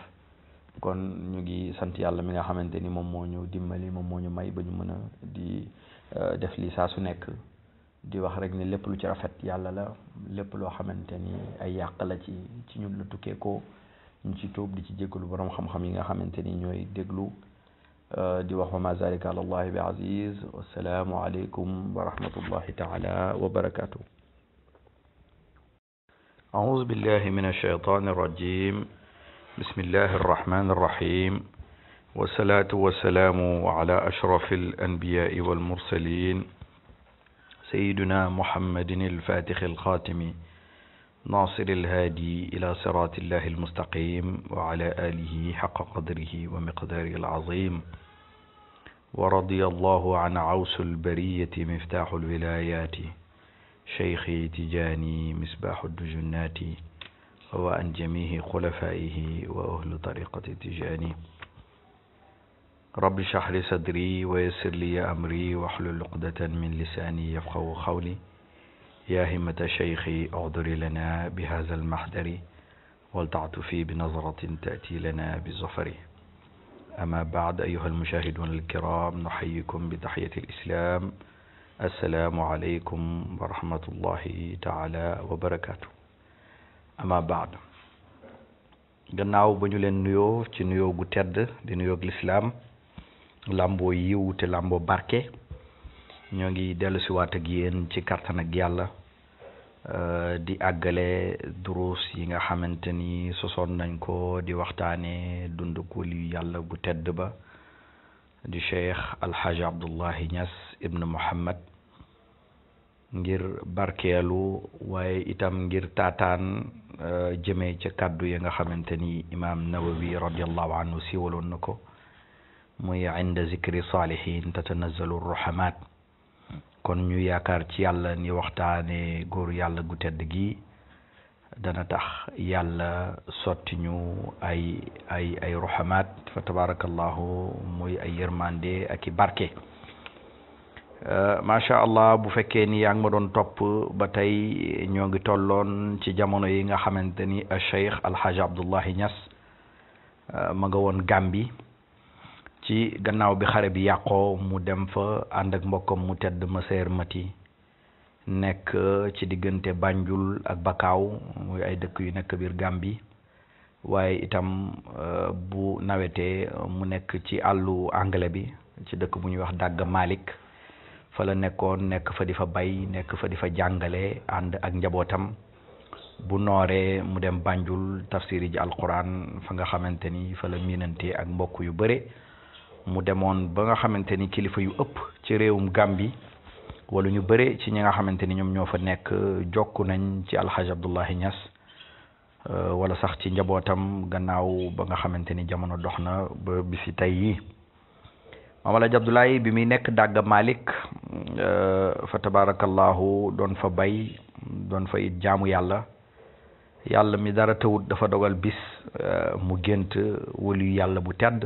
kon ñu ngi sant yàlla mi nga xamante ni moom moo ñu dimbali moom moo ñu may ba ñu mën a di def lii saa su nekk di wax rek ni lépp lu ci rafet yàlla la lépp loo xamante ni ay yàq la ci ñun la tukkee ko ñu ci tuub di ci jéggalu borom xam-xam yi nga xamante ni ñooy déglu di wax wa ma zalika ala allahi bi aziz wassalaamu aleykum wa rahmatullahi taala wa barakatuh أعوذ بالله من الشيطان الرجيم بسم الله الرحمن الرحيم والصلاة والسلام على أشرف الأنبياء والمرسلين سيدنا محمد الفاتح الخاتم ناصر الهادي إلى صراط الله المستقيم وعلى آله حق قدره ومقداره العظيم ورضي الله عن عوس البرية مفتاح الولايات شيخي تجاني مصباح الدجنات وعن جميع خلفائه وأهل طريقة تجاني رب اشرح لي صدري ويسر لي أمري واحلل عقدة من لساني يفقهوا قولي يا همة شيخي اعذري لنا بهذا المحضر ولتعطفي بنظرة تأتي لنا بالظفر أما بعد أيها المشاهدون الكرام نحييكم بتحية الإسلام السلام عليكم ورحمة الله تعالى وبركاته أما بعد gannaaw ba ñu leen nuyoo ci nuyoo gu tedd di nuyoog lislaam làmboo yiw te làmboo barke ñoo ngi dellu si waat ak yéen ci kattan ak yàlla di àggale duruus yi nga xamante ni sosoon nañ ko di waxtaane dund ko li yàlla bu tedd ba di Cheikh Alhaji Abdoulaye Niass ibn Muhammad ngir barkeelu waaye itam ngir taataan jëmee ca kàddu ya nga xamante ni imaam Nawawi radiallahu anhu siiwaloon na ko muy inda zikri salihin tatanazzalu ruhamaat kon ñu yaakaar ci yàlla ni waxtaane góor yàlla gu tedd gi dana tax yàlla sotti ñu ay ruhamaat fa tabarakallahu muy ay yërmande ak i barke macha allah bu fekkee ni yaa ngi ma doon topp ba tey ñoo ngi tolloon ci jamono yi nga xamante ni Cheikh Alhaji Abdoulaye Niass ma nga woon Gàmbi ci gannaaw bi xare bi yàqoo mu dem fa ànd ak mbokkam mu tedd Maseer Mati nekk ci diggante Banjul ak Bakaaw muy ay dëkk yu nekk biir Gàmbi waaye itam bu nawetee mu nekk ci àllu anglais bi ci dëkk bu ñuy wax Dagga Malick fa la nekkoon nekk fa di fa bay nekk fa di fa jàngale ànd ak njabootam bu nooree mu dem Banjul tafsiri ji alquran fa nga xamante ni fa la miinante ak mbokk yu bëre mu demoon ba nga xamante ni kilifa yu ëpp ci réewum Gambie wala ñu bëre ci ñi nga xamante ni ñoom ñoo fa nekk jokku nañ ci alxaaj Abdullahi Niass wala sax ci njabootam gannaaw ba nga xamante ni jamono dox na ba bisi tey yi Maam Alaaji Abdoulaye bi muy nekk Dagga Malick fa tabarakallahu doon fa bay doon fa it jaamu yàlla mi dara tawut dafa dogal bis mu gént waliyu yàlla bu tedd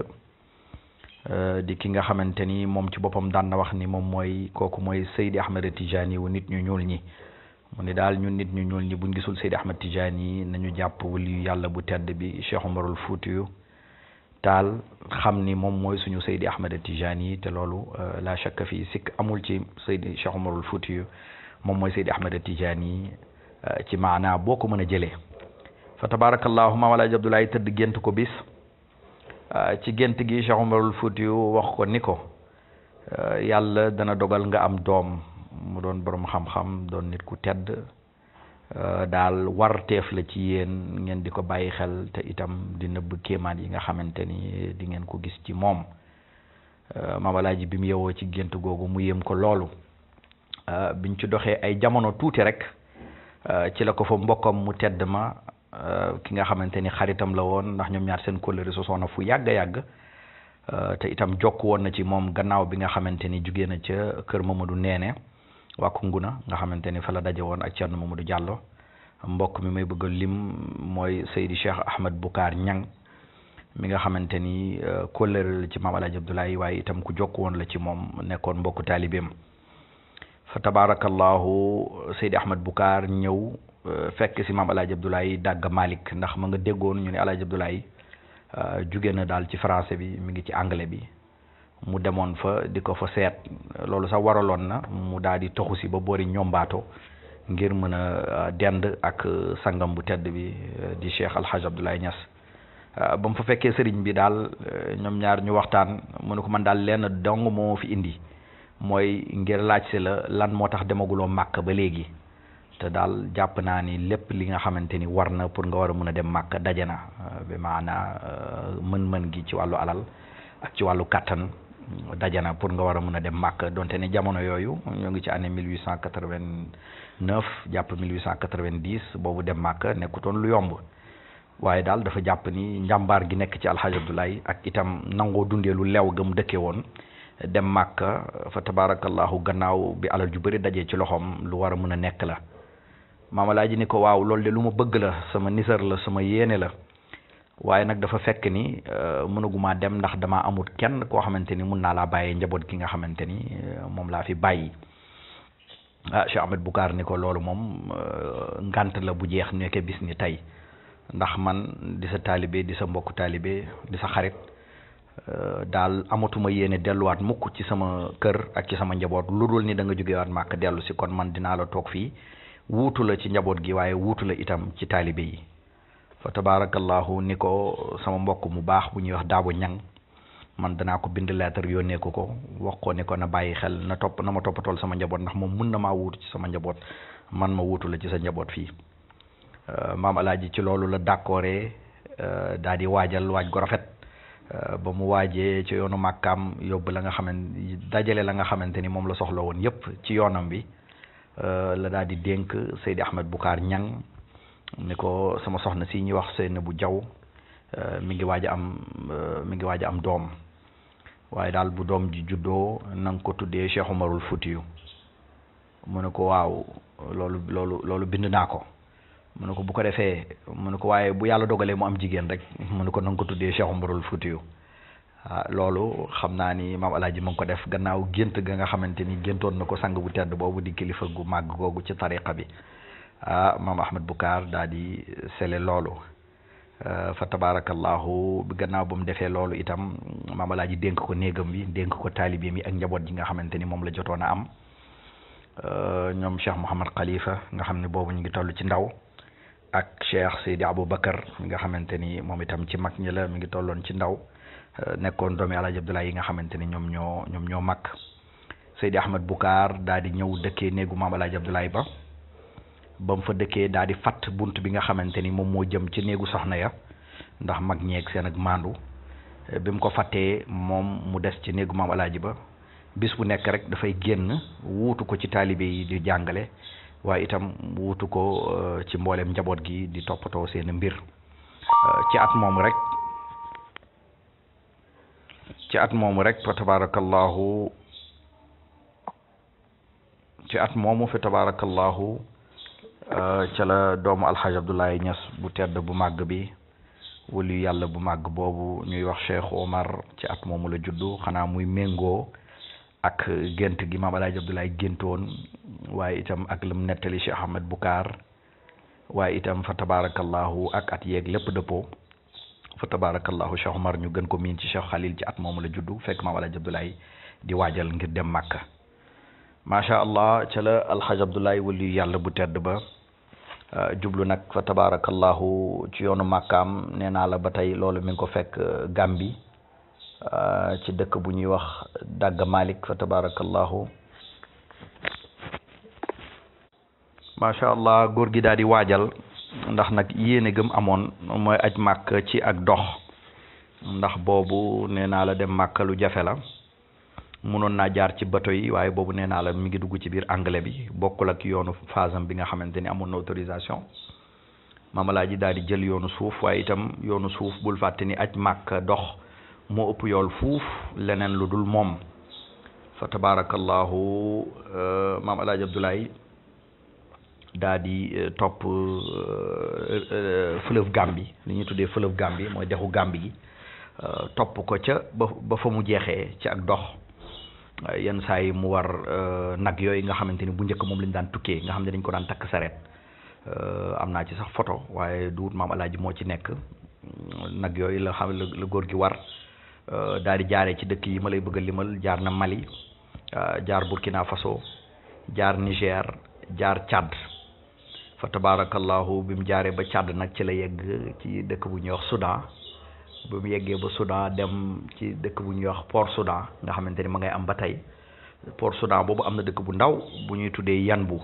di ki nga xamante ni moom ci boppam daan na wax ni moom mooy kooku mooy Seydi Ahmed Tijani wu nit ñu ñuul ñi mu ne daal ñun nit ñu ñuul ñi buñ gisul Seydi Ahmed Tijani nañu jàpp waliyu yàlla bu tedd bi Cheikh Umarul Fuutiyu Taal xam ni moom mooy suñu Seydi Ahmed Tijani te loolu la shakka fii sikk amul ci Seydi Cheikh Umarul Fuutiyu moom mooy Seydi Ahmed Tijani ci maanaa boo ko mën a jëlee fa tabarakallahu Maam Alaaji Abdoulaye tëdd gént ko bis ci gént gi Cheikh Umarul Fuutiyu wax ko ni ko yàlla dana dogal nga am doom mu doon borom xam-xam doon nit ku tedd daal warteef la ci yéen ngeen di ko bàyyi xel te itam di nëbb kéemaan yi nga xamante ni di ngeen ko gis ci moom Maam Alaaji bi mu yewoo ci gént googu mu yéem ko loolu biñ ci doxee ay jamono tuuti rek ci la ko fa mbokkam mu tedd ma ki nga xamante ni xaritam la woon ndax ñoom ñaar seen kóllëre sosoona fu yàgg yàgg te itam jokk woon na ci moom gannaaw bi nga xamante ni jugee na ca kër Mamadou Neene waa Kunguna nga xamante ni fa la daje woon ak Thierno Mamadou Diallo mbokk mi may bëgg a lim mooy Seydi Cheikh Ahmed Boucar Ñang mi nga xamante ni kóllëre la ci Maam Alaaji Abdoulaye waaye itam ku jokk woon la ci moom nekkoon mbokku taalibeem fa tabarakallahu Seydi Ahmed Boucar ñëw fekk si Maam Alaaji Abdoulaye Dagga Malick ndax ma nga déggoon ñu ne Alaaji Abdoulaye jóge na daal ci français bi mi ngi ci anglais bi mu demoon fa di ko fa seet loolu sax waraloon na mu daal di toxu si ba boori ñombaato ngir mën a dend ak sangam bu tedd bi di Cheikh Alhaj Abdoulaye Niass ba mu fa fekkee sëriñ bi daal ñoom ñaar ñu waxtaan mu ne ko man daal lenn dong moo fi indi mooy ngir laaj si la lan moo tax demaguloo Màkka ba léegi te daal jàpp naa ni lépp li nga xamante ni war na pour nga war a mën a dem Màkka daje na bi maanaa mën-mën gi ci wàllu alal ak ci wàllu kàttan daje na pour nga war a mën a dem Màkka donte ne jamono yooyu ñoo ngi ci année 1889 jàpp 1890 boobu dem Màkka nekkutoon lu yomb waaye daal dafa jàpp ni njàmbaar gi nekk ci Alxaaji Abdoulaye ak itam nangoo dundee lu leew ga mu dëkkee woon dem Màkka fa tabarakallahu gannaaw bi alal ju bëri dajee ci loxoom lu war a mën a nekk la Maam Alaaji ni ko waaw loolu de lu ma bëgg la sama nisar la sama yéene la waaye nag dafa fekk ni mënaguma dem ndax dama amut kenn koo xamante ni mun naa laa bàyyee njaboot gi nga xamante ni moom laa fi bàyyi Cheikh Ahmed Boucar ni ko loolu moom ngant la bu jeex nekke bis ni tey ndax man di sa taalibe di sa mbokku taalibe di sa xarit daal amatuma yéene delluwaat mukk ci sama kër ak ci sama njaboot lu dul ni da nga jógewaat Màkka dellu si kon man dinaa la toog fii wuutu la ci njaboot gi waaye wuutu la itam ci taalibe yi fa tabarakallahu ni ko sama mbokk mu baax bu ñuy wax Daabo Ñang man danaa ko bind lettre yónnee ko wax ko ni ko na bàyyi xel na ma toppatool sama njaboot ndax moom mun na maa wuutu ci sama njaboot man ma wuutu la ci sa njaboot fii Maam Alaaji ci loolu la d'accordé daal di waajal waaj gu rafet ba mu waajee ci yoonu Màkkaam yóbbu la nga xamante dajale la nga xamante ni moom la soxla woon yépp ci yoonam bi la daal di dénk Seydi Ahmed Boucar Ñang ni ko sama soxna si ñuy wax Seynabou Jaw mi ngi waaj a am doom waaye daal bu doom ji juddoo na nga ko tuddee Cheikh Umarul Fuutiyu mu ne ko waaw loolu bind naa ko mu ne ko bu ko defee mu ne ko waaye bu yàlla dogalee mu am jigéen rek mu ne ko na nga ko tuddee Cheikh Umarul Fuutiyu loolu xam naa ni Maam Alaaji mu ngi ko def gannaaw gént ga nga xamante ni géntoon na ko sang bu tedd boobu di kilifa gu màgg googu ci tariqa bi Maam Ahmed Boucar daal di sele loolu fa tabarakallahu gannaaw ba mu defee loolu itam Maam Alaaji dénk ko néegam bi dénk ko taalibeem yi ak njaboot ji nga xamante ni moom la jotoon a am ñoom Cheikh Mouhamad Khalifa nga xam ne boobu ñu ngi toll ci ndaw ak Cheikh Seydi Aboubacar mi nga xamante ni moom itam ci mag ñi la mi ngi tolloon ci ndaw nekkoon doomi Alaaji Abdoulaye yi nga xamante ni ñoom ñoo mag Seydi Ahmed Boucar daal di ñëw dëkkee néegu Maam Alaaji Abdoulaye ba mu fa dëkkee daal di fatt bunt bi nga xamante ni moom moo jëm ci néegu soxna ya ndax mag ñeeg seen ak maandu bi mu ko fàttee moom mu des ci néegu maam alaaji ba bis bu nekk rek dafay génn wuutu ko ci taalibe yi di jàngale waaye itam wuutu ko ci mboolem njaboot gi di toppatoo seen mbir ci at moomu rek fa tabarakallahu ca la doomu alxaaj Abdoulaye Niass bu tedd bu màgg bi wali yàlla bu màgg boobu ñuy wax Cheikh Omar ci at moomu la juddu xanaa muy méngoo ak gént gi maam alaaji Abdoulaye géntoon waaye itam ak lam nettali Cheikh Ahmed Boucar waaye itam fa tabarakallahu ak at yeeg lépp dëppoo fa tabarakallahu Cheikh Omar ñu gën ko miin ci Cheikh Khalil ci at moomu la juddu fekk maam alaaji Abdoulaye di waajal ngir dem Màkka macha allah ca la alxaaj Abdoulaye wali yàlla bu tedd ba jublu nag fa tabarakallahu ci yoonu màkkaam nee naa la ba tey loolu mi ngi ko fekk Gambi ci dëkk bu ñuy wax Dagga Malik fa tabarakallahu macha allah góor gi daal di waajal ndax nag yéene gëm amoon mooy aj màkk ci ak dox ndax boobu nee naa la dem màkk lu jafe la mënoon naa jaar ci bateau yi waaye boobu nee naa la mi ngi dugg ci biir anglais bi bokkul ak yoonu phasam bi nga xamante ni amoon na autorisation Maam Alaaji daal di jël yoonu suuf waaye itam yoonu suuf bul fàtte ni aj màkk dox moo ëpp yool fuuf leneen lu dul moom fa tabarakallahu Maam Alaaji Abdoulaye daal di topp fleuve Gambie li ñuy tuddee fleuve Gambie mooy dexu Gambie gi topp ko ca ba fa mu jeexee ci ak dox yenn saa yi mu war nag yooyu nga xamante ni bu njëkk moom lañ daan tukkee nga xam ne dañ ko daan takk sareet am naa ci sax photo waaye du Maam Alaaji moo ci nekk nag yooyu la xam la góor gi war daal di jaaree ci dëkk yi ma lay bëgg a limal jaar na Mali jaar Burkina Faso jaar Niger jaar Tchad fa tabarakallahu bi mu jaaree ba Tchad nag ci la yegg ci dëkk bu ñuy wax Soudan ba mu yeggee ba Soudan dem ci dëkk bu ñuy wax Port Soudan nga xamante ni ma ngay am ba tey Port Soudan boobu am na dëkk bu ndaw bu ñuy tuddee Yanbu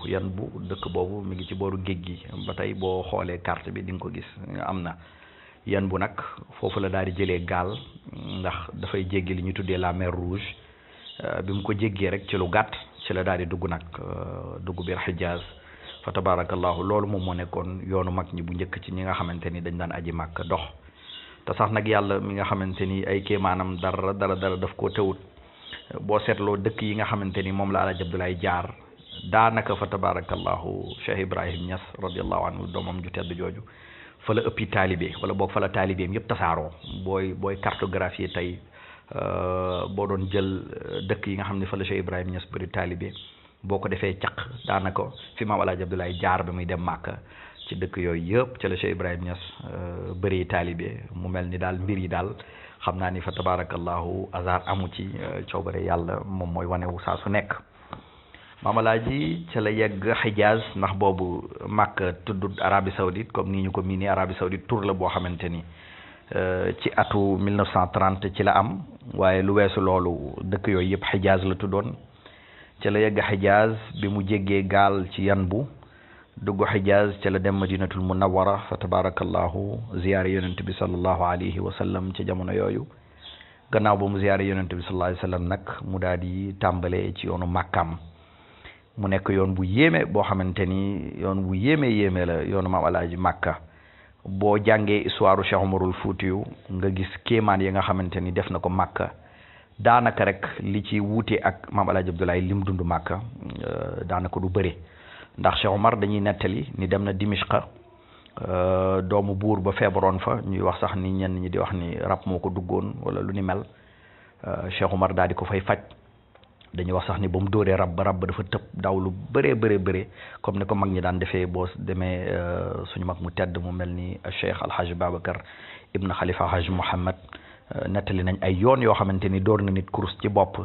dëkk boobu mi ngi ci booru géej gi ba tey boo xoolee carte bi di nga ko gis am na Yanbu nag foofu la daal di jëlee gaal ndax dafay jéggi li ñuy tuddee la mer Rouge bi mu ko jéggee rek ci lu gàtt ci la daal di dugg nag dugg biir Hijaz fa tabarakallahu loolu moom moo nekkoon yoonu mag ñi bu njëkk ci ñi nga xamante ni dañ daan aji màkk dox te sax nag yàlla mi nga xamante ni ay kéemaanam dara daf koo tëwut boo seetloo dëkk yi nga xamante ni moom la Alaaji Abdoulaye jaar daanaka fa tabarakallahu Cheikh Ibrahim Niass radiallahu anhu doomam ju tedd jooju fa la ëppi taalibe wala boog fa la taalibeem yëpp tasaaroo booy cartographie tey boo doon jël dëkk yi nga xam ne fa la Cheikh Ibrahim Niass bëri taalibe boo ko defee caq daanaka fi maam Alaaji Abdoulaye jaar ba muy dem Màkka ci dëkk yooyu yëpp ca la Cheikh Ibrahim Niass bëri taalibe mu mel ni daal mbir yi daal xam naa ni fa tabarakallahu hasard amu ci coobare yàlla moom mooy wanewu saa su nekk maam Alaaji ca la yegg Hijaz ndax boobu Màkka tuddut Arabie Saoudite comme ni ñu ko miinee Arabie Saoudite tur la boo xamante ni ci atu 1930 ci la am waaye lu weesu loolu dëkk yooyu yëpp Hijaz la tuddoon ca la yegg Hijaz bi mu jéggee gaal ci Yanbu dugg Hijaz ca la dem Madinatul Munawwara fa tabarakallahu ziyaare yonent bi sallallahu alayhi wa sallam ci jamono yooyu gannaaw ba mu ziyaare yonent bi sallallahu alayhi wa sallam nag mu daal di tàmbalee ci yoonu Màkkam mu nekk yoon bu yéeme boo xamante ni yoon bu yéeme la yoonu Maam Alaaji Màkka boo jàngee histoire Cheikh Umarul Fuutiyu nga gis kéemaan yi nga xamante ni def na ko Màkka daanaka rek li ci wuute ak Maam Alaaji Abdoulaye lim dund Màkka daanaka du bëri ndax Cheikh Omar dañuy nettali ni dem na Dimishqa doomu buur ba feebaroon fa ñuy wax sax ni ñenn ñi di wax ni rab moo ko duggoon wala lu ni mel Cheikh Omar daal di ko fay faj dañuy wax sax ni ba mu dóoree rab ba dafa tëb daw lu bëree comme ni ko mag ñi daan defee boo demee suñu mag mu tedd mu mel ni Cheikh Alhaj Babacar Ibn Khalifa Haj Mouhammad nettali nañ ay yoon yoo xamante ni door na nit kurus ci bopp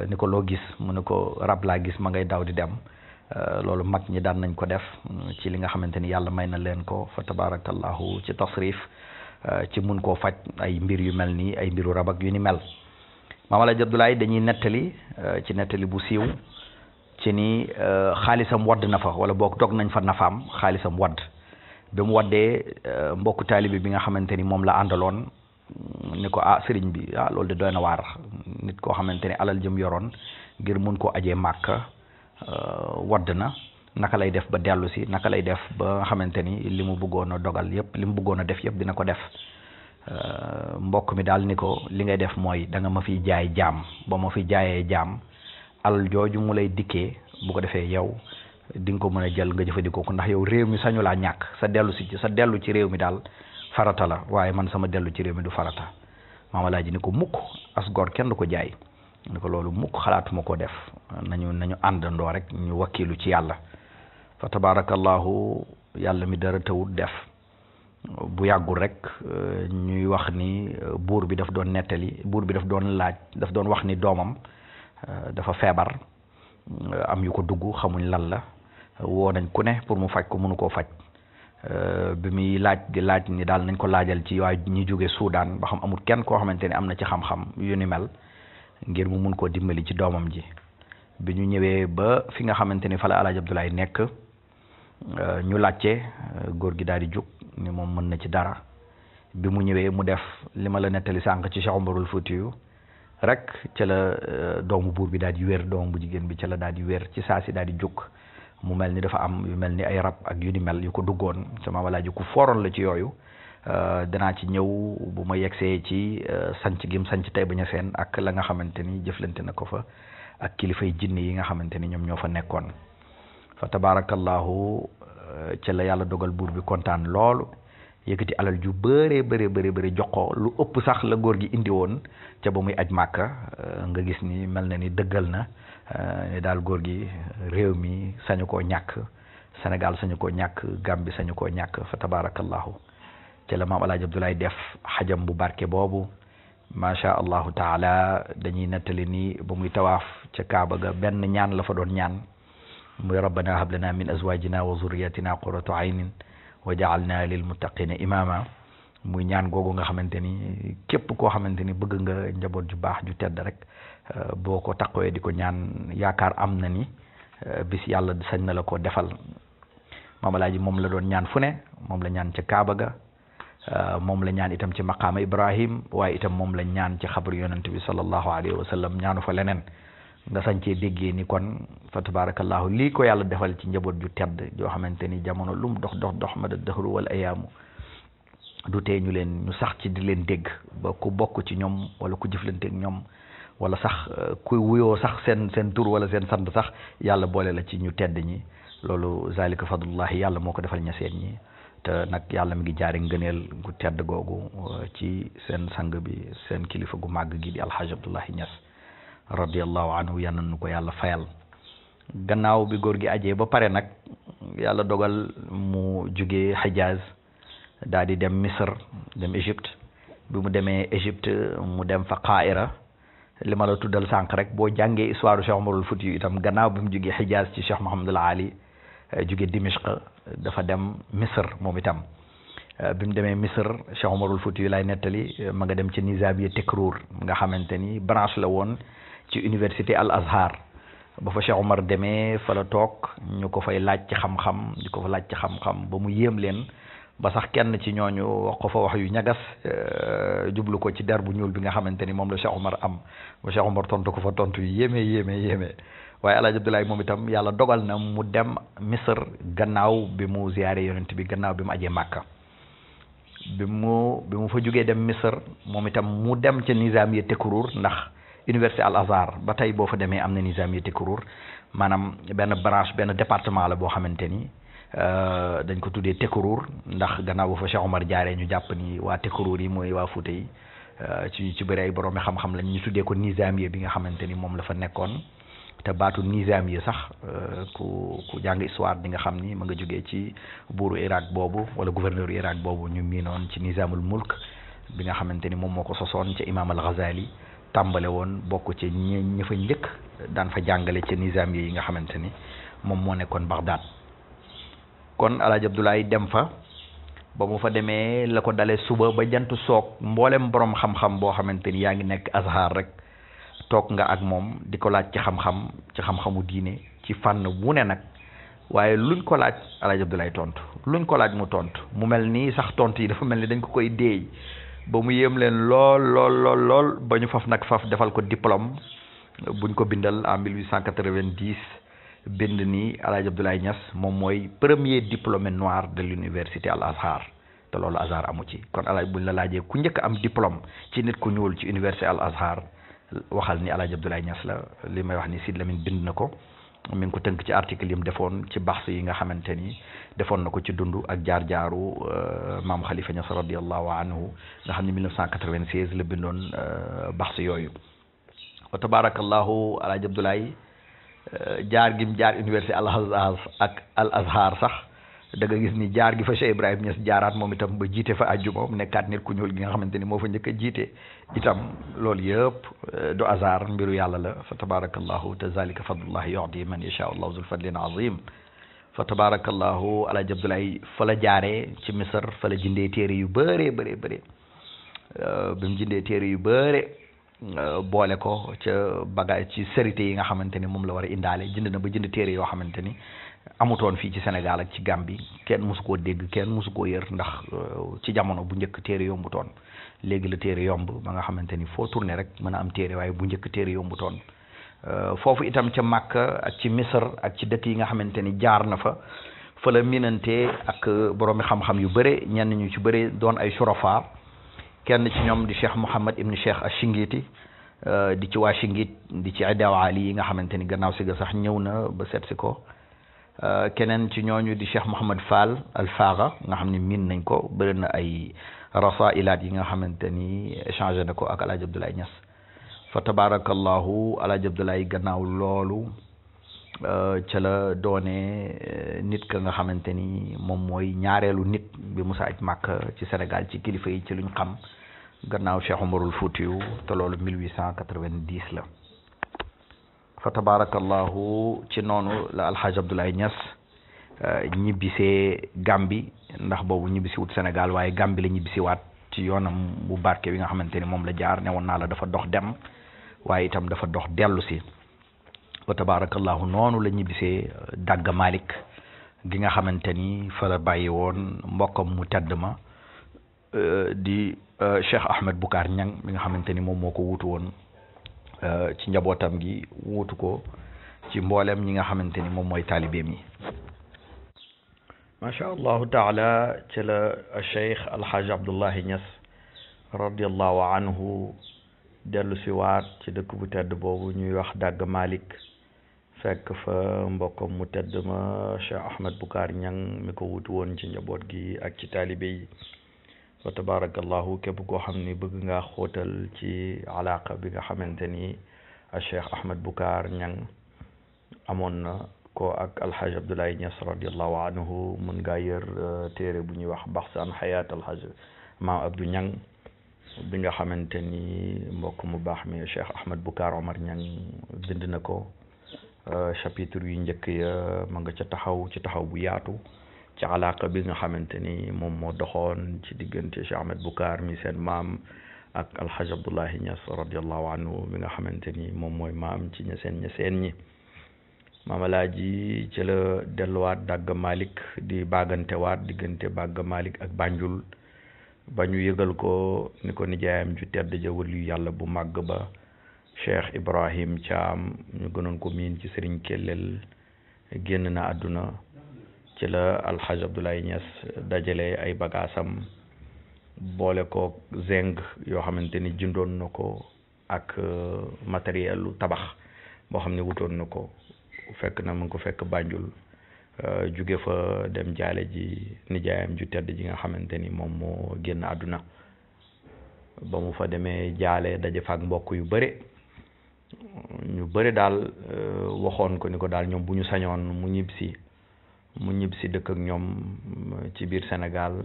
ni ko loo gis mu ne ko rab laa gis ma ngay daw di dem loolu mag ñi daan nañ ko def ci li nga xamante ni yàlla may na leen ko fa tabarakallahu ci tasrif ci mun koo faj ay mbir yu mel nii ay mbiru rab ak yu ni mel Maam Alaaji Abdoulaye dañuy nettali ci nettali bu siiw ci ni xaalisam wadd na fa wala boog dog nañ fa nafaam xaalisam wadd bi mu waddee mbokku taalibe bi nga xamante ni moom la àndaloon ni ko sëriñ bi loolu de doy na waar nit koo xamante ne alal jëm yoroon ngir mun koo ajee Màkka wadd na naka lay def ba dellu si naka lay def ba nga xamante ni li mu bëggoon a dogal yëpp li mu bëggoon a def yëpp dina ko def mbokk mi daal ni ko li ngay def mooy da nga ma fiy jaay jaam ba ma fi jaayee jaam alal jooju mu lay dikkee bu ko defee yow di nga ko mën a jël nga jëfandikoo ko ndax yow réew mi sañu laa ñàkk sa dellu ci réew mi daal farata la waaye man sama dellu ci réew mi du farata Maam Alaaji ni ko mukk as gor kenn du ko jaay ni ko loolu mukk xalaatuma koo def nañu àndandoo rek ñu wakkilu ci yàlla fa tabarakallahu yàlla mi dara tawut def bu yàggul rek ñuy wax ni buur bi daf doon wax ni doomam dafa feebar am yu ko dugg xamuñ lan la woo nañ ku ne pour mu faj ko mënu koo faj bi muy laaj ni daal nañ ko laajal ci waa ñi jóge Soudan ba xam amul kenn koo xamante ne am na ci xam-xam yu ni mel ngir mu mun koo dimbali ci doomam ji bi ñu ñëwee ba fi nga xamante ni fa la Alaaji Abdoulaye nekk ñu laajte góor gi daal di jóg ni moom mën na ci dara bi mu ñëwee mu def li ma la nettali sànq ci Cheikh Omarul Foutiyu rek ca la doomu buur bi daal di wér doomu bu jigéen bi ca la daal di wér ci saa si daal di jóg mu mel ni dafa am yu mel ni ay rab ak yu ni mel yu ko duggoon sama walaaji ku fooroon la ci yooyu danaa ci ñëw bu ma yegsee ci sanc gim sanc Taïba Niassène ak la nga xamante ni jëflante na ko fa ak kilifay jinne yi nga xamante ni ñoom ñoo fa nekkoon fa tabarakallahu ca la yàlla dogal buur bi kontaan loolu yëkkati alal ju bëri jox ko lu ëpp sax la góor gi indi woon ca ba muy aj Màkka nga gis ni mel na ni dëggal na ni daal góor gi réew mi sañu koo ñàkk Sénégal sañu koo ñàkk Gambie sañu koo ñàkk fa tabarakallahu ca la maam Alaaji Abdoulaye def xajam bu barke boobu macha allahu taala dañuy nettali ni ba muy tawaaf ca Kaaba ga benn ñaan la fa doon ñaan muy rabbana hab lana min azwajina wa zurriyatina qurrata aynin wa ja'alna lil muttaqina imama muy ñaan googu nga xamante ni képp koo xamante ni bëgg nga njaboot ju baax ju tedd rek boo ko taqoyee di ko ñaan yaakaar am na ni bis yàlla sañ na la ko defal Maam Alaaji moom la doon ñaan fu ne moom la ñaan ca Kaaba ga moom la ñaan itam ci maqaama Ibrahim waaye itam moom la ñaan ci xabru yonent bi sallallahu alayhi wa sallam ñaanu fa leneen nga sañ cee déggee ni kon fa tabarakallahu lii ko yàlla defal ci njaboot ju tedd joo xamante ni jamono lum dox ma da dëxru wal ayaamu du tee ñu sax ci di leen dégg ba ku bokk ci ñoom wala ku jëflanteeg ñoom wala sax ku wuyoo sax seen tur wala seen sant sax yàlla boole la ci ñu tedd ñi loolu zalika fadlullahi yàlla moo ko defal ñaseen ñi te nag yàlla mi ngi jaari ngëneel gu tedd googu ci seen sang bi seen kilifa gu màgg gi di alxaaj Abdullahi Ñas radiyallahu anhu yal na nu ko yàlla fayal gannaaw bi góor gi ajee ba pare nag yàlla dogal mu jugee Hijaz daal di dem Misr dem Égypte bi mu demee Égypte mu dem fa Qaahira li ma la tuddal sànq rek boo jàngee histoire Cheikh Omarul Fouti yu itam gannaaw bi mu jugee Hijaz ci Cheikh Mouhamadul Ali jugee Dimishq dafa dem Misr moom itam bi mu demee Misr Cheikh Omarul Fouti yu lay nettali ma nga dem ci Nizamiya Tekruur nga xamante ni branche la woon ci université Al Azhar ba fa Cheikh Omar demee fa la toog ñu ko fay laaj ci xam-xam di ko fa laaj ci xam-xam ba mu yéem leen ba sax kenn ci ñooñu wax ko fa wax yu ñagas jublu ko ci der bu ñuul bi nga xamante ni moom la Cheikh Omar am ba Cheikh Omar tontu ko fa tontu yu yéeme waaye Alaaji Abdoulaye moom itam yàlla dogal na mu dem Misr gannaaw bi mu ziyaare yonent bi gannaaw bi mu ajee Màkka bi mu fa jógee dem Misr moom itam mu dem ca Nizamiya Tekruur ndax université Al Azhar ba tey boo fa demee am na Nizamiya Tekruur maanaam benn branche benn département la boo xamante ni dañ ko tuddee Tekruur ndax gannaaw bu fa Cheikh Omar jaaree ñu jàpp ni waa Tekruur yi mooy waa Fuuta yi ci bëri ay boroomi xam-xam lañ ñu tuddee ko Nizamiya bi nga xamante ni moom la fa nekkoon te baatu Nizamiya sax ku jàng histoire di nga xam ni ma nga jógee ci buuru Irak boobu wala gouverneur Irak boobu ñu miinoon ci Nizamul Mulk bi nga xamante ni moom moo ko sosoon ca Imam al Ghazali tàmbale woon bokk ci ñi fa njëkk daan fa jàngale ca Nizamiya yi nga xamante ni moom moo nekkoon Baghdad kon Alaaji Abdoulaye dem fa ba mu fa demee la ko dalee suba ba jant soog mboolem borom xam-xam boo xamante ni yaa ngi nekk Azhar rek toog nga ak moom di ko laaj ci xam-xamu diine ci fànn wu ne nag waaye luñ ko laaj Alaaji Abdoulaye tontu luñ ko laaj mu tontu mu mel nii sax tontu yi dafa mel ni dañ ko koy déey ba mu yéem leen lool ba ñu faf defal ko diplôme buñ ko bindal en 1890 bind ni El Hadj Abdoulaye Niass moom mooy premier diplômé noir de l'université Al Azhar te loolu Azhar amu ci kon El Hadj buñ la laajee ku njëkk am diplôme ci nit ku ñuul ci université Al Azhar waxal ni El Hadj Abdoulaye Niass la li may wax ni Sid Lamine bind na ko mi ngi ko tënk ci article yi mu defoon ci baxs yi nga xamante ni defoon na ko ci dund ak jaar-jaaru maam Khalifa Niass radiyallahu anhu nga xam ne 1996 la bindoon baxs yooyu wa tabarakallahu El Hadj Abdoulaye jaar gim jaar université Al Azhar sax da nga gis ni jaar gi fa Cheikh Ibrahim Niass jaaraat moom itam ba jiite fa àjjuma mu nekkaat nit ku ñuul gi nga xamante ni moo fa njëkk a jiite itam loolu yëpp du hasard mbiru yàlla la fa tabarakallahu te zalika fadlullahi yu'ti man yasha allahu zul fadlin azim fa tabarakallahu El Hadj Abdoulaye fa la jaaree ci Misr fa la jëndee téere yu bëree bi mu jëndee téere yu bëre boole ko ca bagage ci sérité yi nga xamante ni moom la war a indaale jënd na ba jënd téere yoo xamante ni amutoon fii ci Sénégal ak ci Gambie kenn mosu koo dégg kenn mosu koo yër ndax ci jamono bu njëkk téere yombutoon léegi la téere yomb ba nga xamante ni foo tourné rek mën a am téere waaye bu njëkk téere yombutoon foofu itam ca Makka ak ci Misr ak ci dëkk yi nga xamante ni jaar na fa la minante ak boroomi xam-xam yu bëre ñenn ñu ci bëre doon ay surafa kenn ci ñoom di Cheikh Mouhammad ibn Cheikh Ashingiti di ci waa Shingit di ci Idaw Ali yi nga xamante ni gannaaw si ga sax ñëw na ba seet si ko keneen ci ñooñu di Cheikh Mouhamad Fall al Faga nga xam ne miin nañ ko bëri na ay rasailaat yi nga xamante ni échangé na ko ak El Hadj Abdoulaye Niass fa tabarakallahu El Hadj Abdoulaye gannaaw loolu ca la doone nit ka nga xamante ni moom mooy ñaareelu nit bi Musa aj Makka ci Sénégal ci kilifa yi ci luñ xam gannaaw Cheikh Omarul Foutiyu te loolu 1890 la fa tabarakallahu ci noonu la alhaaj Abdoulaye Niass ñibbisee Gambie ndax boobu ñibbisi wut Sénégal waaye Gambie la ñibbisi waat ci yoonam bu barke bi nga xamante ni moom la jaar ne woon naa la dafa dox dem waaye itam dafa dox dellu si fa tabarakallahu noonu la ñibbisee Dagga Malick gi nga xamante ni fa la bàyyi woon mbokkam mu tedd ma di Cheikh Ahmed Boucar Niang mi nga xamante ni moom moo ko wutu woon ci njabootam gi wuutu ko ci mboolem ñi nga xamante ni moom mooy taalibeem yi macha allahu taala ci la Cheikh Alhaaj Abdoulaye Niass radiallahu anhu dellu si waat ci dëkk bu tedd boobu ñuy wax Dagga Malick fekk fa mbokkam mu tedd ma Cheikh Ahmed Boucar Niang mi ko wutu woon ci njaboot gi ak ci taalibe yi wa tabarakallahu képp koo xam ni bëgg nga xóotal ci alaqa bi nga xamante ni Cheikh Ahmed Boucar Niang amoon na ko ak alhaj Abdoulaye Niass radiallahu anhu mën ngaa yër téere bu ñuy wax baxs an xayaat alhaj Maam Abdou Niang bi nga xamante ni mbokk mu baax mi Cheikh Ahmed Boucar Omar Niang bind na ko chapitre yu njëkk ya ma nga ca taxaw ci taxaw bu yaatu ci alaqa bi nga xamante ni moom moo doxoon ci diggante Cheikh Ahmed Boucar mi seen maam ak alhaj Abdoulaye Niass radiallahu anhu mi nga xamante ni moom mooy maam ci ñaseen ñi maam Alaaji ci la delluwaat Dagga Malick di bàggantewaat diggante Dagga Malick ak Banjul ba ñu yëgal ko ni ko nijaayam ju tedd ja waliyu yàlla bu màgg ba Cheikh Ibrahim Thiam ñu gënoon ko miin ci Sëriñ Kellel génn na àdduna ci la alhaj Abdoulaye Niass dajale ay bagaasam boole ko zeng yoo xamante ni jëndoon na ko ak matériel lu tabax boo xam ne wutoon na ko fekk na mu ngi ko fekk Banjul jóge fa dem jaale ji nijaayam ju tedd ji nga xamante ni moom moo génn àdduna ba mu fa demee jaale daje fa ak mbokk yu bëre ñu bëri daal waxoon ko ni ko daal ñoom bu ñu sañoon mu ñibbisi dëkk ak ñoom ci biir Sénégal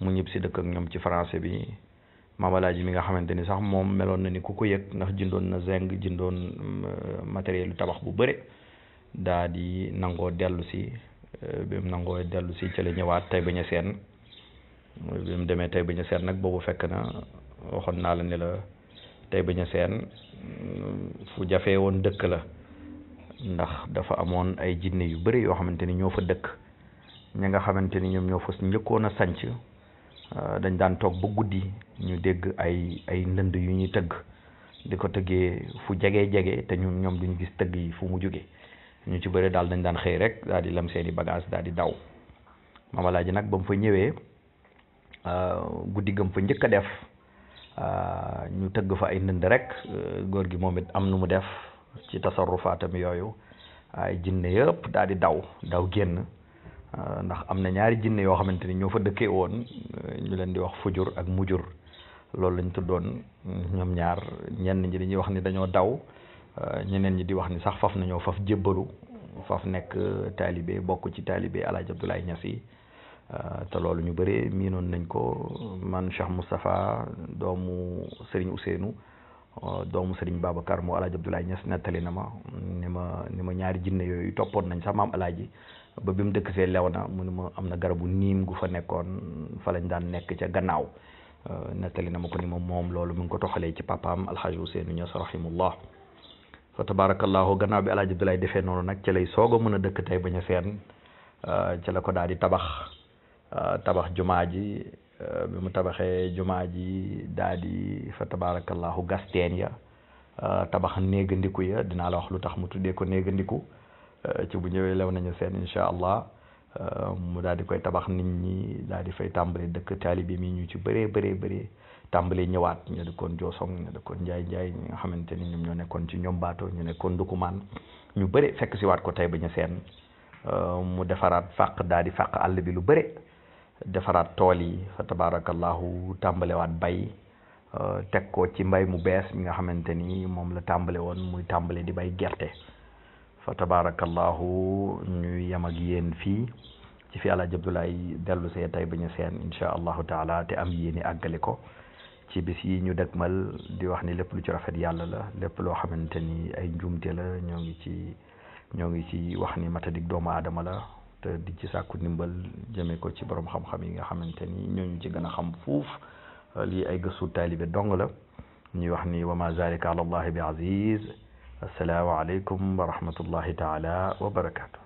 mu ñibbisi dëkk ak ñoom ci français bi Maam Alaaji mi nga xamante ni sax moom meloon na ni ku ko yëg ndax jëndoon na zinc jëndoon matériel yu tabax bu bëri daa di nangoo dellu si bi mu nangoo dellu si ci la ñëwaat Taïba Niassène bi mu demee Taïba Niassène nag boobu fekk na waxoon naa la ne la Taïba Niassène fu jafee woon dëkk la ndax dafa amoon ay jinne yu bëri yoo xamante ni ñoo fa dëkk ñi nga xamante ni ñoom ñoo fa njëkkoon a sanc dañ daan toog ba guddi ñu dégg ay ndënd yu ñuy tëgg di ko tëggee fu jege te ñoom duñ gis tëgg yi fu mu jóge ñu ci bëre daal dañ daan xëy rek daal di lem seeni bagage daal di daw Maam Alaaji nag ba mu fa ñëwee guddi gëm fa njëkk a def ñu tëgg fa ay ndënd rek góor gi moom it am nu mu def ci tasarrufaatam yooyu ay jinne yëpp daal di daw génn ndax am na ñaari jinne yoo xamante ni ñoo fa dëkkee woon ñu leen di wax fujur ak mujur loolu lañ tuddoon ñoom ñaar ñenn ñi dañuy wax ni dañoo daw ñeneen ñi di wax ni sax faf nañoo faf jébbalu faf nekk taalibe bokk ci taalibe Alaaji Abdoulaye Niass yi te loolu ñu bëri miinoon nañ ko man Cheikh Moustapha doomu Serigne Ousseynou doomu Serigne Babacar moo Alaaji Abdoulaye Niass nettali na ma ni ma ñaari jinne yooyu toppoon nañ sax maam Alaaji ba bi mu dëkk see Léona mu ne ma am na garabu niim gu fa nekkoon fa lañ daan nekk ca gannaaw nettali na ma ko ni moom loolu mu ngi ko toxalee ci papaam Alxaaji Ousseynou Niass rahimullah fa tabarakallahu gannaaw bi Alaaji Abdoulaye defee noonu nag ci lay soog a mën a dëkk Taïba Niassène ci la ko daal di tabax jumaa ji bi mu tabaxee jumaa ji daal di fa tabarakallahu gas teen ya tabax néegandiku ya dinaa la wax lu tax mu tuddee ko néegandiku ci bu ñëwee Léona Niassène incha allah mu daal di koy tabax nit ñi daal di fay tàmbali dëkk taalibe mi ñu ci bëree tàmbali ñëwaat ñu dëkkoon Joosong ñu dëkkoon Njaay ñi nga xamante ni ñoom ñoo nekkoon ci Ñombaato ñu nekkoon Ndukumaan ñu bëri fekk si waat ko Taïba Niassène mu defaraat fàq daal di fàq àll bi lu bëri defaraat tool yi fa tabarakallahu tàmbalewaat bay teg ko ci mbay mu bees mi nga xamante ni moom la tàmbale woon muy tàmbale di bay gerte fa tabarakallahu ñu yem ak yéen fii ci fi Alaaji Abdoulaye dellu see Taïba Niassène insha allahu taala te am yéeni àggale ko ci bis yi ñu dëgmal di wax ni lépp lu ci rafet yàlla la lépp loo xamante ni ay njuumte la ñoo ngi ci wax ni matadik doomu aadama la te di ci sàkku ndimbal jëme ko ci borom xam-xam yi nga xamante ni ñooñu ci gën a xam fuuf lii ay gëstu taalibe dong la ñuy wax ni wa ma zalika ala allahi bi aziz assalaamu aleykum wa rahmatullahi taala wa barakatuh